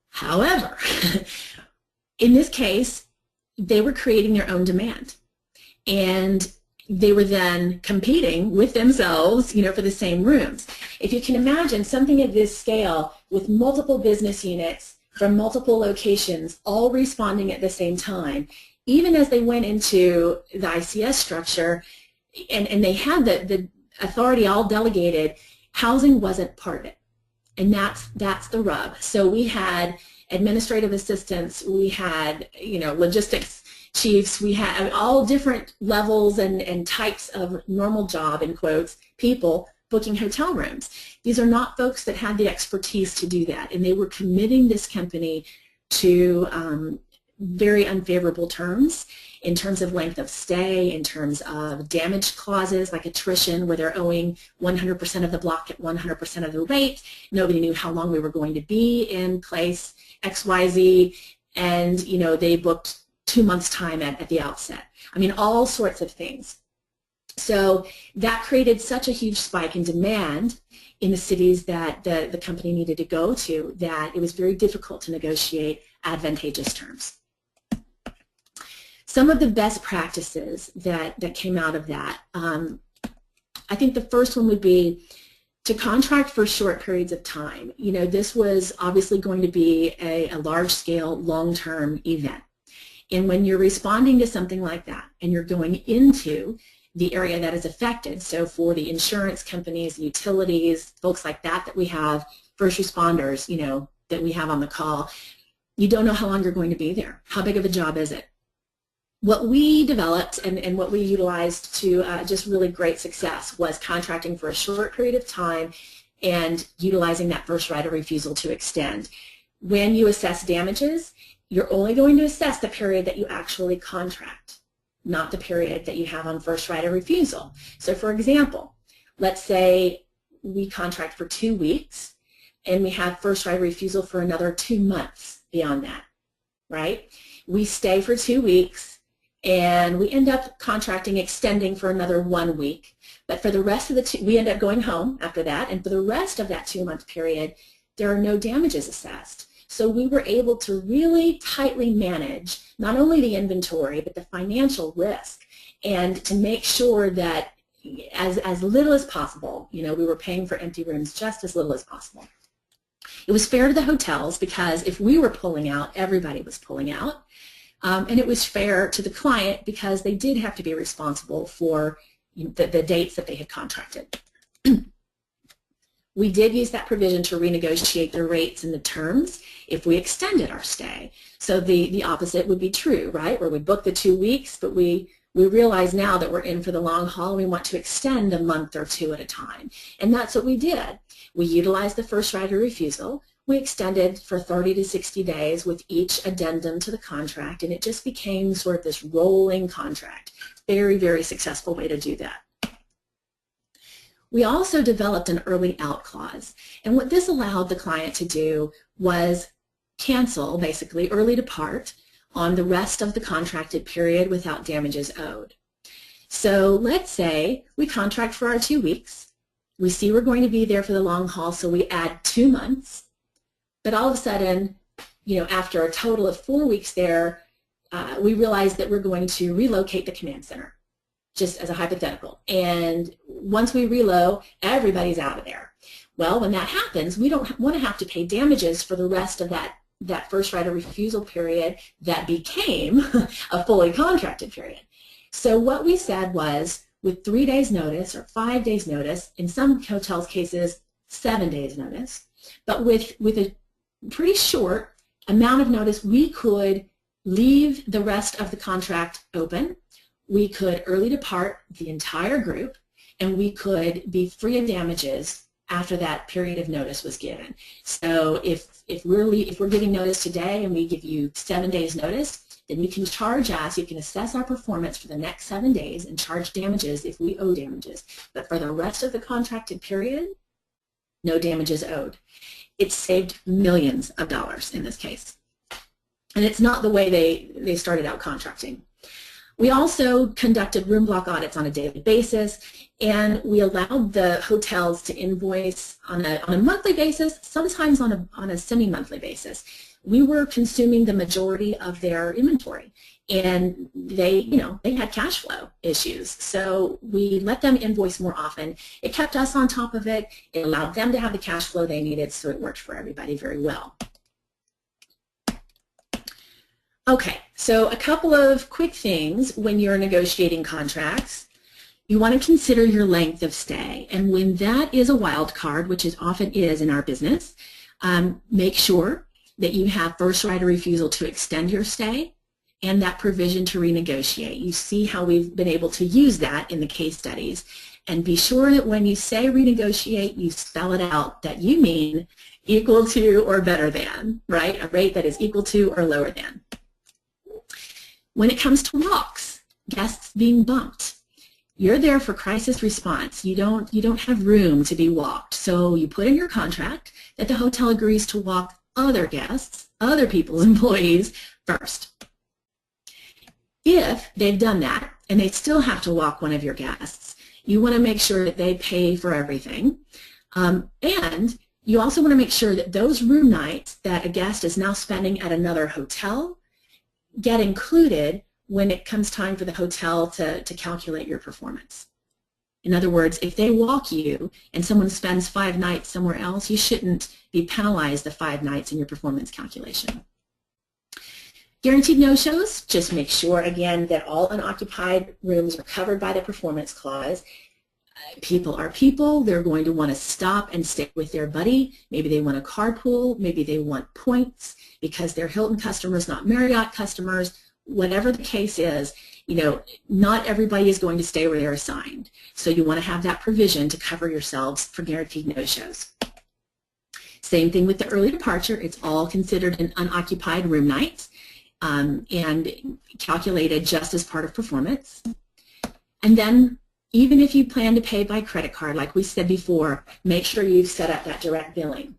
However, in this case, they were creating their own demand, and they were then competing with themselves, for the same rooms. If you can imagine something at this scale with multiple business units from multiple locations all responding at the same time, even as they went into the ICS structure and they had the authority all delegated, housing wasn't part of it. And that's the rub. So we had administrative assistants, we had logistics chiefs, we had all different levels and types of normal job, in quotes, people booking hotel rooms. These are not folks that had the expertise to do that, and they were committing this company to very unfavorable terms in terms of length of stay, in terms of damage clauses like attrition, where they're owing 100% of the block at 100% of the rate. Nobody knew how long we were going to be in place, XYZ, and they booked 2 months' time at the outset. All sorts of things. So that created such a huge spike in demand in the cities that the company needed to go to that it was very difficult to negotiate advantageous terms. Some of the best practices that came out of that, I think the first one would be to contract for short periods of time. This was obviously going to be a large-scale, long-term event. And when you're responding to something like that and you're going into the area that is affected, so for the insurance companies, utilities, folks like that we have, first responders, that we have on the call, you don't know how long you're going to be there. How big of a job is it? What we developed and what we utilized to just really great success was contracting for a short period of time and utilizing that first right of refusal to extend. When you assess damages, you're only going to assess the period that you actually contract, not the period that you have on first right of refusal. So for example, let's say we contract for 2 weeks and we have first right of refusal for another 2 months. beyond that, right? We stay for 2 weeks, and we end up contracting extending for another 1 week. But for the rest of the we end up going home after that, and for the rest of that 2-month period, there are no damages assessed. So we were able to really tightly manage not only the inventory, but the financial risk, and to make sure that as little as possible, we were paying for empty rooms just as little as possible. It was fair to the hotels because if we were pulling out, everybody was pulling out. And it was fair to the client because they did have to be responsible for the dates that they had contracted. We did use that provision to renegotiate the rates and the terms if we extended our stay. So the opposite would be true, right? Where we booked the 2 weeks, but we realize now that we're in for the long haul, we want to extend a month or 2 at a time. And that's what we did. We utilized the first right of refusal. We extended for 30 to 60 days with each addendum to the contract, and it just became sort of this rolling contract. Very, very successful way to do that. We also developed an early out clause, and what this allowed the client to do was cancel, basically, early depart on the rest of the contracted period without damages owed. So let's say we contract for our 2 weeks. We see we're going to be there for the long haul, so we add 2 months. But all of a sudden, after a total of 4 weeks there, we realize that we're going to relocate the command center, just as a hypothetical. And once we reload, everybody's out of there. Well, when that happens, we don't want to have to pay damages for the rest of that first right of refusal period that became a fully contracted period. So what we said was, with 3 days notice or 5 days notice, in some hotels' cases, 7 days notice, but with a pretty short amount of notice, we could leave the rest of the contract open, we could early depart the entire group, and we could be free of damages after that period of notice was given. So if we're giving notice today and we give you 7 days notice, then you can charge us, you can assess our performance for the next 7 days and charge damages if we owe damages. But for the rest of the contracted period, no damages owed. It saved millions of dollars in this case. And it's not the way they started out contracting. We also conducted room block audits on a daily basis, and we allowed the hotels to invoice on a monthly basis, sometimes on a semi-monthly basis. We were consuming the majority of their inventory, and they had cash flow issues. So we let them invoice more often. It kept us on top of it. It allowed them to have the cash flow they needed, so it worked for everybody very well. Okay, so a couple of quick things when you're negotiating contracts. You want to consider your length of stay, and when that is a wild card, which it often is in our business, make sure that you have first right of refusal to extend your stay and that provision to renegotiate. You see how we've been able to use that in the case studies, and be sure that when you say renegotiate, you spell it out that you mean equal to or better than, right? A rate that is equal to or lower than. When it comes to walks, guests being bumped, you're there for crisis response. You don't have room to be walked. So you put in your contract that the hotel agrees to walk other guests, other people's employees first. If they've done that and they still have to walk one of your guests, you want to make sure that they pay for everything. And you also want to make sure that those room nights that a guest is now spending at another hotel get included when it comes time for the hotel to calculate your performance. In other words, if they walk you and someone spends 5 nights somewhere else, you shouldn't be penalized the 5 nights in your performance calculation. Guaranteed no-shows, just make sure, again, that all unoccupied rooms are covered by the performance clause. People are people. They're going to want to stop and stay with their buddy. Maybe they want a carpool. Maybe they want points because they're Hilton customers, not Marriott customers. Whatever the case is, not everybody is going to stay where they're assigned. So you want to have that provision to cover yourselves for guaranteed no-shows. Same thing with the early departure. It's all considered an unoccupied room night and calculated just as part of performance. And then even if you plan to pay by credit card, like we said before, make sure you've set up that direct billing.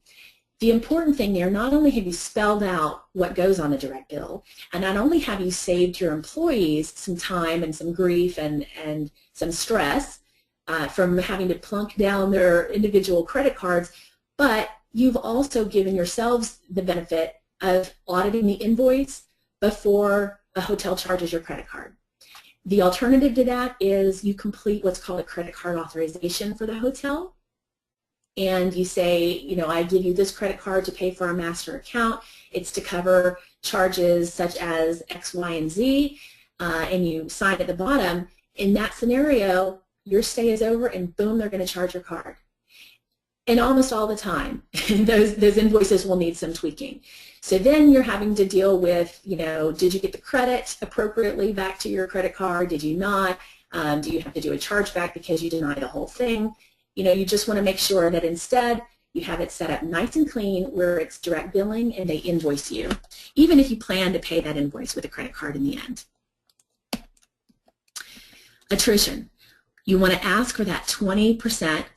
The important thing there, not only have you spelled out what goes on a direct bill, and not only have you saved your employees some time and some grief and some stress from having to plunk down their individual credit cards, but you've also given yourselves the benefit of auditing the invoice before a hotel charges your credit card. The alternative to that is you complete what's called a credit card authorization for the hotel, and you say, you know, I give you this credit card to pay for our master account. It's to cover charges such as X, Y, and Z, and you sign at the bottom. In that scenario, your stay is over, and boom, they're going to charge your card. And almost all the time, those invoices will need some tweaking. So then you're having to deal with, you know, did you get the credit appropriately back to your credit card? Did you not? Do you have to do a chargeback because you denied the whole thing? You know, you just want to make sure that instead you have it set up nice and clean where it's direct billing and they invoice you, even if you plan to pay that invoice with a credit card in the end. Attrition. You want to ask for that 20%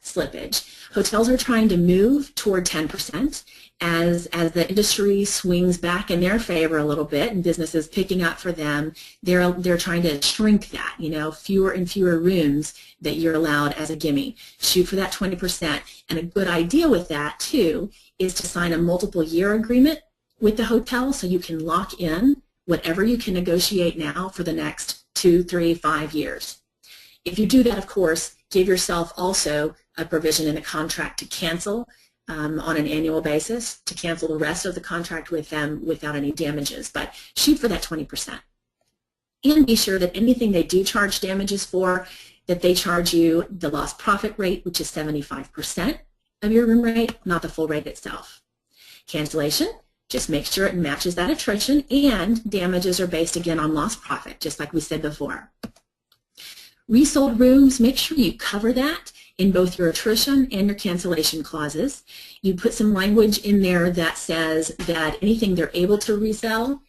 slippage. Hotels are trying to move toward 10% as the industry swings back in their favor a little bit and businesses picking up for them. They're trying to shrink that, you know, fewer and fewer rooms that you're allowed as a gimme. Shoot for that 20%. And a good idea with that, too, is to sign a multiple year agreement with the hotel so you can lock in whatever you can negotiate now for the next 2, 3, 5 years. If you do that, of course, give yourself also a provision in the contract to cancel on an annual basis, to cancel the rest of the contract with them without any damages. But shoot for that 20%. And be sure that anything they do charge damages for, that they charge you the lost profit rate, which is 75% of your room rate, not the full rate itself. Cancellation, just make sure it matches that attrition, and damages are based again on lost profit, just like we said before. Resold rooms, make sure you cover that in both your attrition and your cancellation clauses. You put some language in there that says that anything they're able to resell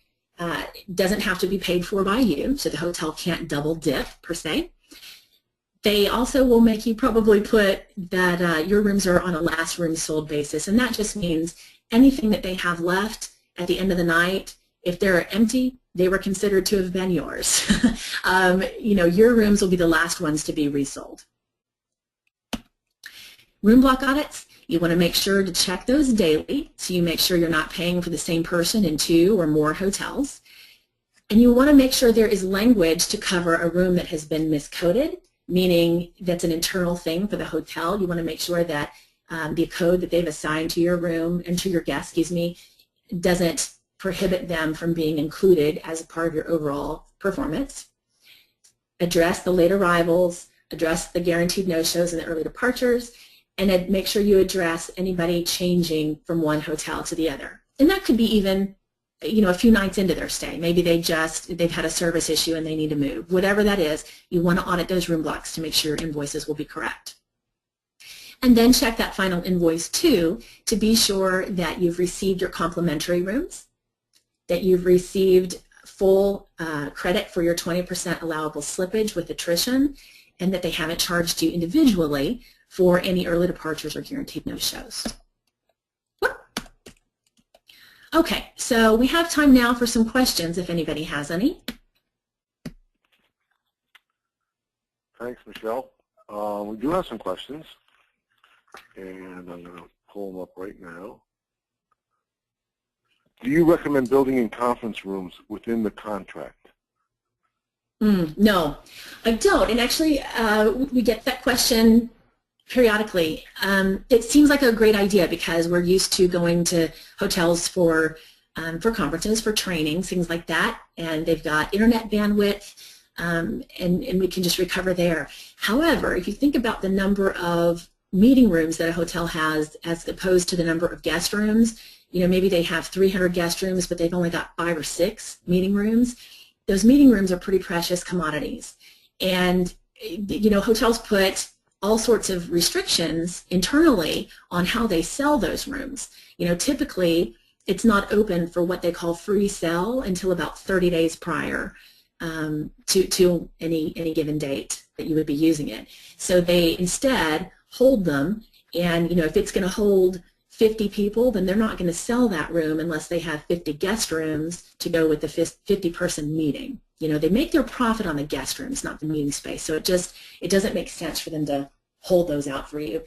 doesn't have to be paid for by you, so the hotel can't double dip per se. They also will make you probably put that your rooms are on a last room sold basis, and that just means anything that they have left at the end of the night, if they're empty, they were considered to have been yours. You know, your rooms will be the last ones to be resold. Room block audits, you want to make sure to check those daily, so you make sure you're not paying for the same person in 2 or more hotels. And you want to make sure there is language to cover a room that has been miscoded, meaning that's an internal thing for the hotel. You want to make sure that the code that they've assigned to your room and to your guest, doesn't prohibit them from being included as a part of your overall performance. Address the late arrivals, address the guaranteed no-shows and the early departures, and then make sure you address anybody changing from one hotel to the other. And that could be even, you know, a few nights into their stay. Maybe they've had a service issue and they need to move. Whatever that is, you want to audit those room blocks to make sure your invoices will be correct. And then check that final invoice too to be sure that you've received your complimentary rooms, that you've received full credit for your 20% allowable slippage with attrition, and that they haven't charged you individually for any early departures or guaranteed no-shows. Okay, so we have time now for some questions if anybody has any. Thanks, Michelle. We do have some questions, and I'm going to pull them up right now. Do you recommend building in conference rooms within the contract? No, I don't. And actually, we get that question periodically. It seems like a great idea because we're used to going to hotels for conferences, for training, things like that, and they've got internet bandwidth, and we can just recover there. However, if you think about the number of meeting rooms that a hotel has as opposed to the number of guest rooms, you know, maybe they have 300 guest rooms, but they've only got 5 or 6 meeting rooms. Those meeting rooms are pretty precious commodities. And, you know, hotels put all sorts of restrictions internally on how they sell those rooms. You know, typically it's not open for what they call free sell until about 30 days prior to any given date that you would be using it. So they instead hold them, and, you know, if it's going to hold 50 people, then they're not going to sell that room unless they have 50 guest rooms to go with the 50-person meeting. You know, they make their profit on the guest rooms, not the meeting space. So it doesn't make sense for them to hold those out for you.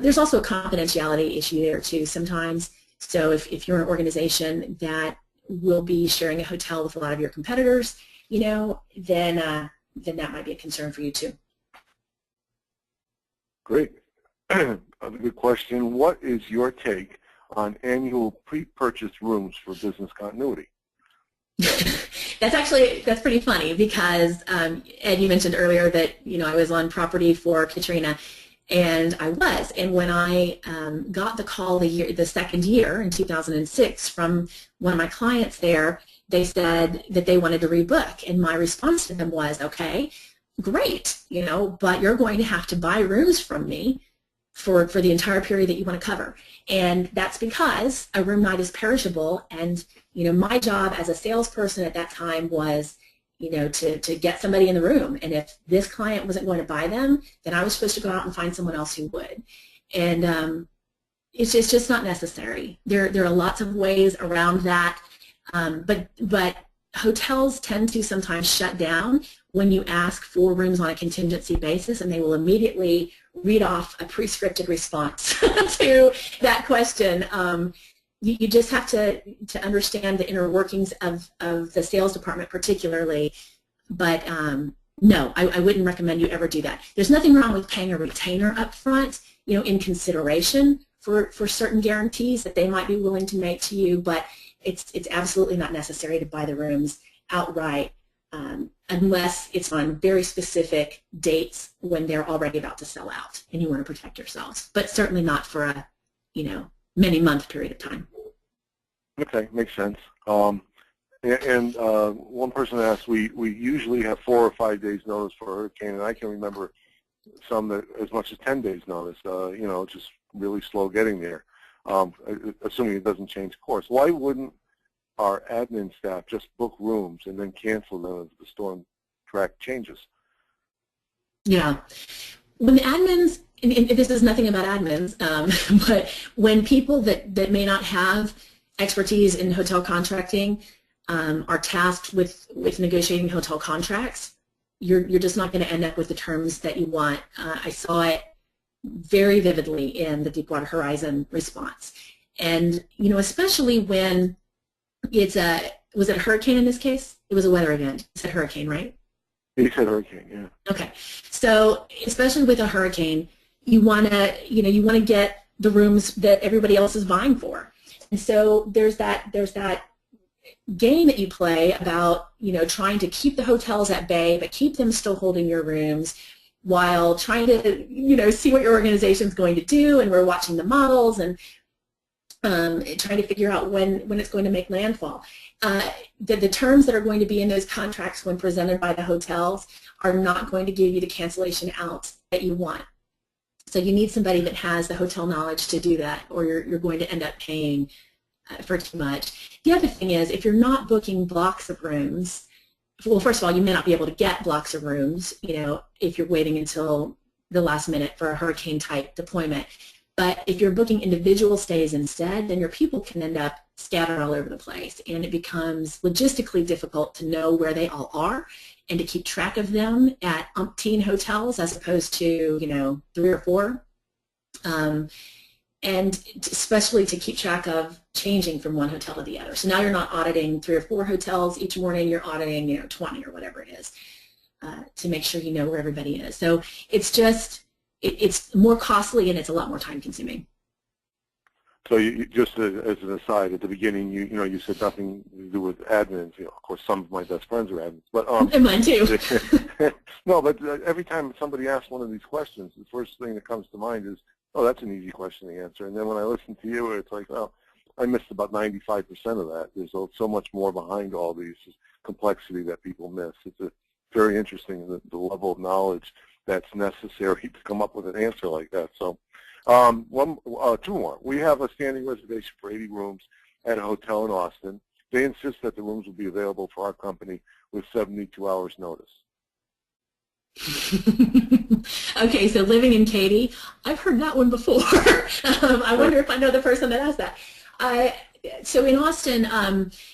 There's also a confidentiality issue there too sometimes. So if you're an organization that will be sharing a hotel with a lot of your competitors, you know, then that might be a concern for you too. Great. A good question. What is your take on annual pre-purchase rooms for business continuity? That's pretty funny because Ed, you mentioned earlier that, you know, I was on property for Katrina, and I was. And when I got the call the second year in 2006 from one of my clients there, they said that they wanted to rebook, and my response to them was, okay, great, you know, but you're going to have to buy rooms from me for the entire period that you want to cover. And that's because a room night is perishable, and, you know, my job as a salesperson at that time was, you know, to get somebody in the room. And if this client wasn't going to buy them, then I was supposed to go out and find someone else who would. And it's just not necessary. There are lots of ways around that, but hotels tend to sometimes shut down when you ask for rooms on a contingency basis, and they will immediately read off a pre-scripted response to that question. You just have to understand the inner workings of the sales department particularly, but no, I wouldn't recommend you ever do that. There's nothing wrong with paying a retainer up front, you know, in consideration for certain guarantees that they might be willing to make to you, but it's absolutely not necessary to buy the rooms outright unless it's on very specific dates when they're already about to sell out and you want to protect yourselves, but certainly not for a, you know, many-month period of time. Okay, makes sense. One person asked, we usually have 4 or 5 days notice for a hurricane, and I can remember some that as much as 10 days notice. You know, just really slow getting there, assuming it doesn't change course. Why wouldn't our admin staff just book rooms and then cancel them if the storm track changes? Yeah. When the admins, and this is nothing about admins, but when people that may not have expertise in hotel contracting are tasked with negotiating hotel contracts, you're just not going to end up with the terms that you want. I saw it very vividly in the Deepwater Horizon response. And, you know, especially when it's was it a hurricane in this case? It was a weather event. You said hurricane, right? You said hurricane, yeah. Okay. So especially with a hurricane, you want to get the rooms that everybody else is vying for. And so there's that game that you play about, you know, trying to keep the hotels at bay but keep them still holding your rooms while trying to, you know, see what your organization is going to do, and we're watching the models and trying to figure out when it's going to make landfall. The terms that are going to be in those contracts when presented by the hotels are not going to give you the cancellation out that you want. So you need somebody that has the hotel knowledge to do that, or you're going to end up paying for too much. The other thing is, if you're not booking blocks of rooms, well, first of all, you may not be able to get blocks of rooms, you know, if you're waiting until the last minute for a hurricane-type deployment. But if you're booking individual stays instead, then your people can end up scattered all over the place, and it becomes logistically difficult to know where they all are and to keep track of them at umpteen hotels as opposed to, you know, 3 or 4. And especially to keep track of changing from one hotel to the other. So now you're not auditing 3 or 4 hotels each morning, you're auditing, you know, 20 or whatever it is to make sure you know where everybody is. So it's just, it's more costly and it's a lot more time consuming. So you just as an aside, at the beginning, you know, you said nothing to do with admins. You know, of course, some of my best friends are admins, but and mine too. No, but every time somebody asks one of these questions, the first thing that comes to mind is, oh, that's an easy question to answer. And then when I listen to you, it's like, oh, I missed about 95% of that. There's so much more behind all these complexity that people miss. It's very interesting, the level of knowledge that's necessary to come up with an answer like that. So 2 more. We have a standing reservation for 80 rooms at a hotel in Austin. They insist that the rooms will be available for our company with 72 hours notice. Okay, so living in Katy, I've heard that one before. I wonder if I know the person that asked that. I, so in Austin,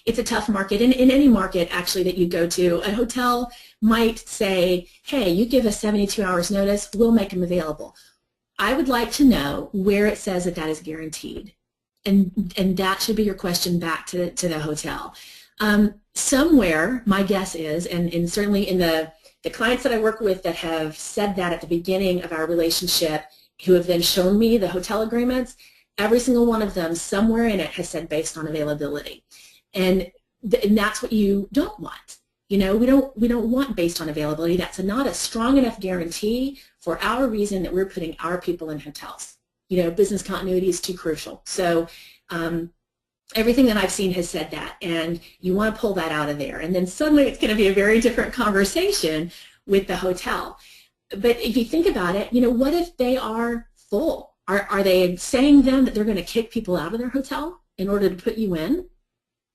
it's a tough market. In any market, actually, that you go to, a hotel might say, hey, you give us 72 hours notice, we'll make them available. I would like to know where it says that that is guaranteed. And that should be your question back to the hotel. Somewhere, my guess is, and certainly in the clients that I work with that have said that at the beginning of our relationship, who have then shown me the hotel agreements, every single one of them, somewhere in it has said based on availability. And that's what you don't want. You know, we don't want based on availability. That's not a strong enough guarantee for our reason that we're putting our people in hotels. You know, business continuity is too crucial. So everything that I've seen has said that, and you want to pull that out of there. And then suddenly it's going to be a very different conversation with the hotel. But if you think about it, you know, what if they are full? Are they saying then that they're going to kick people out of their hotel in order to put you in?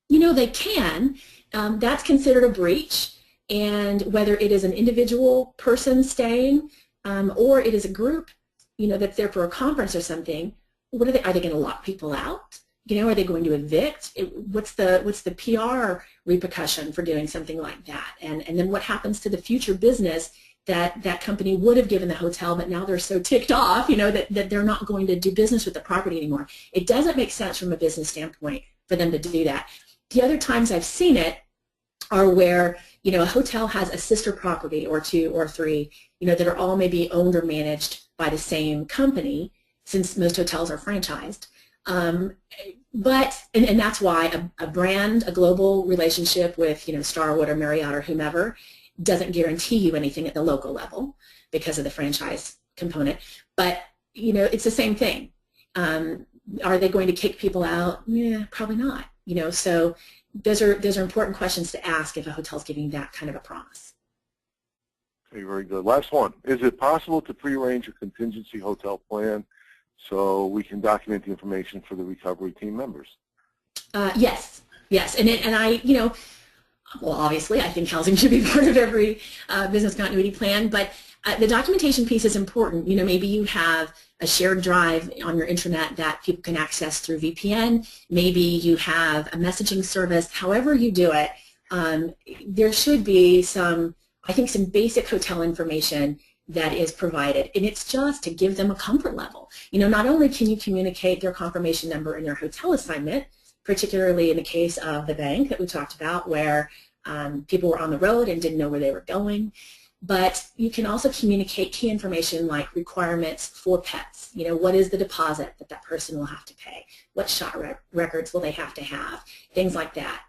You know, they can. That's considered a breach. And whether it is an individual person staying or it is a group, you know, that's there for a conference or something, what are they going to lock people out? You know, are they going to evict? What's the PR repercussion for doing something like that? And then what happens to the future business that company would have given the hotel, but now they're so ticked off, you know, that they're not going to do business with the property anymore. It doesn't make sense from a business standpoint for them to do that. The other times I've seen it are where, you know, a hotel has a sister property or two or three, you know, that are all maybe owned or managed by the same company, since most hotels are franchised. But that's why a brand, a global relationship with, you know, Starwood or Marriott or whomever doesn't guarantee you anything at the local level because of the franchise component. But, you know, it's the same thing. Are they going to kick people out? Yeah, probably not. You know, so those are important questions to ask if a hotel's giving that kind of a promise. Okay, very good. Last one. Is it possible to prearrange a contingency hotel plan so we can document the information for the recovery team members? Yes, yes, and I, you know, well, obviously, I think housing should be part of every business continuity plan, but the documentation piece is important. You know, maybe you have a shared drive on your intranet that people can access through VPN. Maybe you have a messaging service. However you do it, there should be some, I think, some basic hotel information that is provided, and it's just to give them a comfort level. You know, not only can you communicate their confirmation number in their hotel assignment, particularly in the case of the bank that we talked about where people were on the road and didn't know where they were going, but you can also communicate key information like requirements for pets. You know, what is the deposit that that person will have to pay? What shot records will they have to have? Things like that.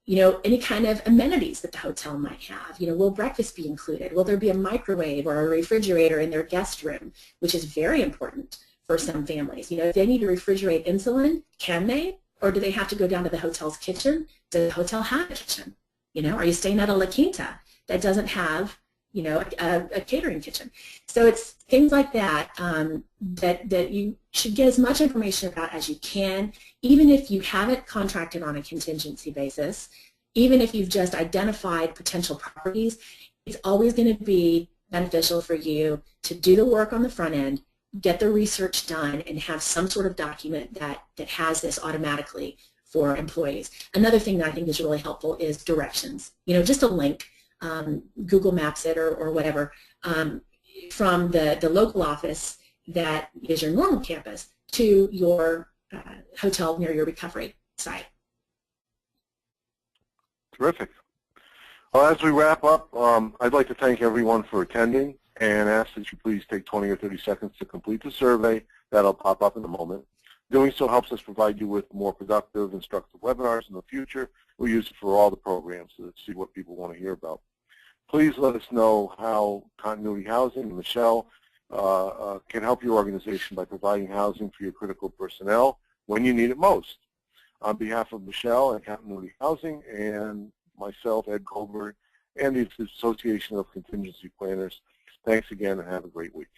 You know, any kind of amenities that the hotel might have. You know, will breakfast be included? Will there be a microwave or a refrigerator in their guest room, which is very important for some families. You know, if they need to refrigerate insulin, can they? Or do they have to go down to the hotel's kitchen? Does the hotel have a kitchen? You know, are you staying at a La Quinta that doesn't have, you know, a catering kitchen? So it's things like that that you should get as much information about as you can, even if you haven't contracted on a contingency basis, even if you've just identified potential properties. It's always going to be beneficial for you to do the work on the front end, get the research done, and have some sort of document that has this automatically for employees. Another thing that I think is really helpful is directions. You know, just a link, Google Maps it or whatever, from the local office that is your normal campus to your hotel near your recovery site. Terrific. Well, as we wrap up, I'd like to thank everyone for attending and ask that you please take 20 or 30 seconds to complete the survey. That'll pop up in a moment. Doing so helps us provide you with more productive, instructive webinars in the future. We'll use it for all the programs to see what people want to hear about. Please let us know how Continuity Housing and Michelle can help your organization by providing housing for your critical personnel when you need it most. On behalf of Michelle and Continuity Housing and myself, Ed Goldberg, and the Association of Contingency Planners, thanks again and have a great week.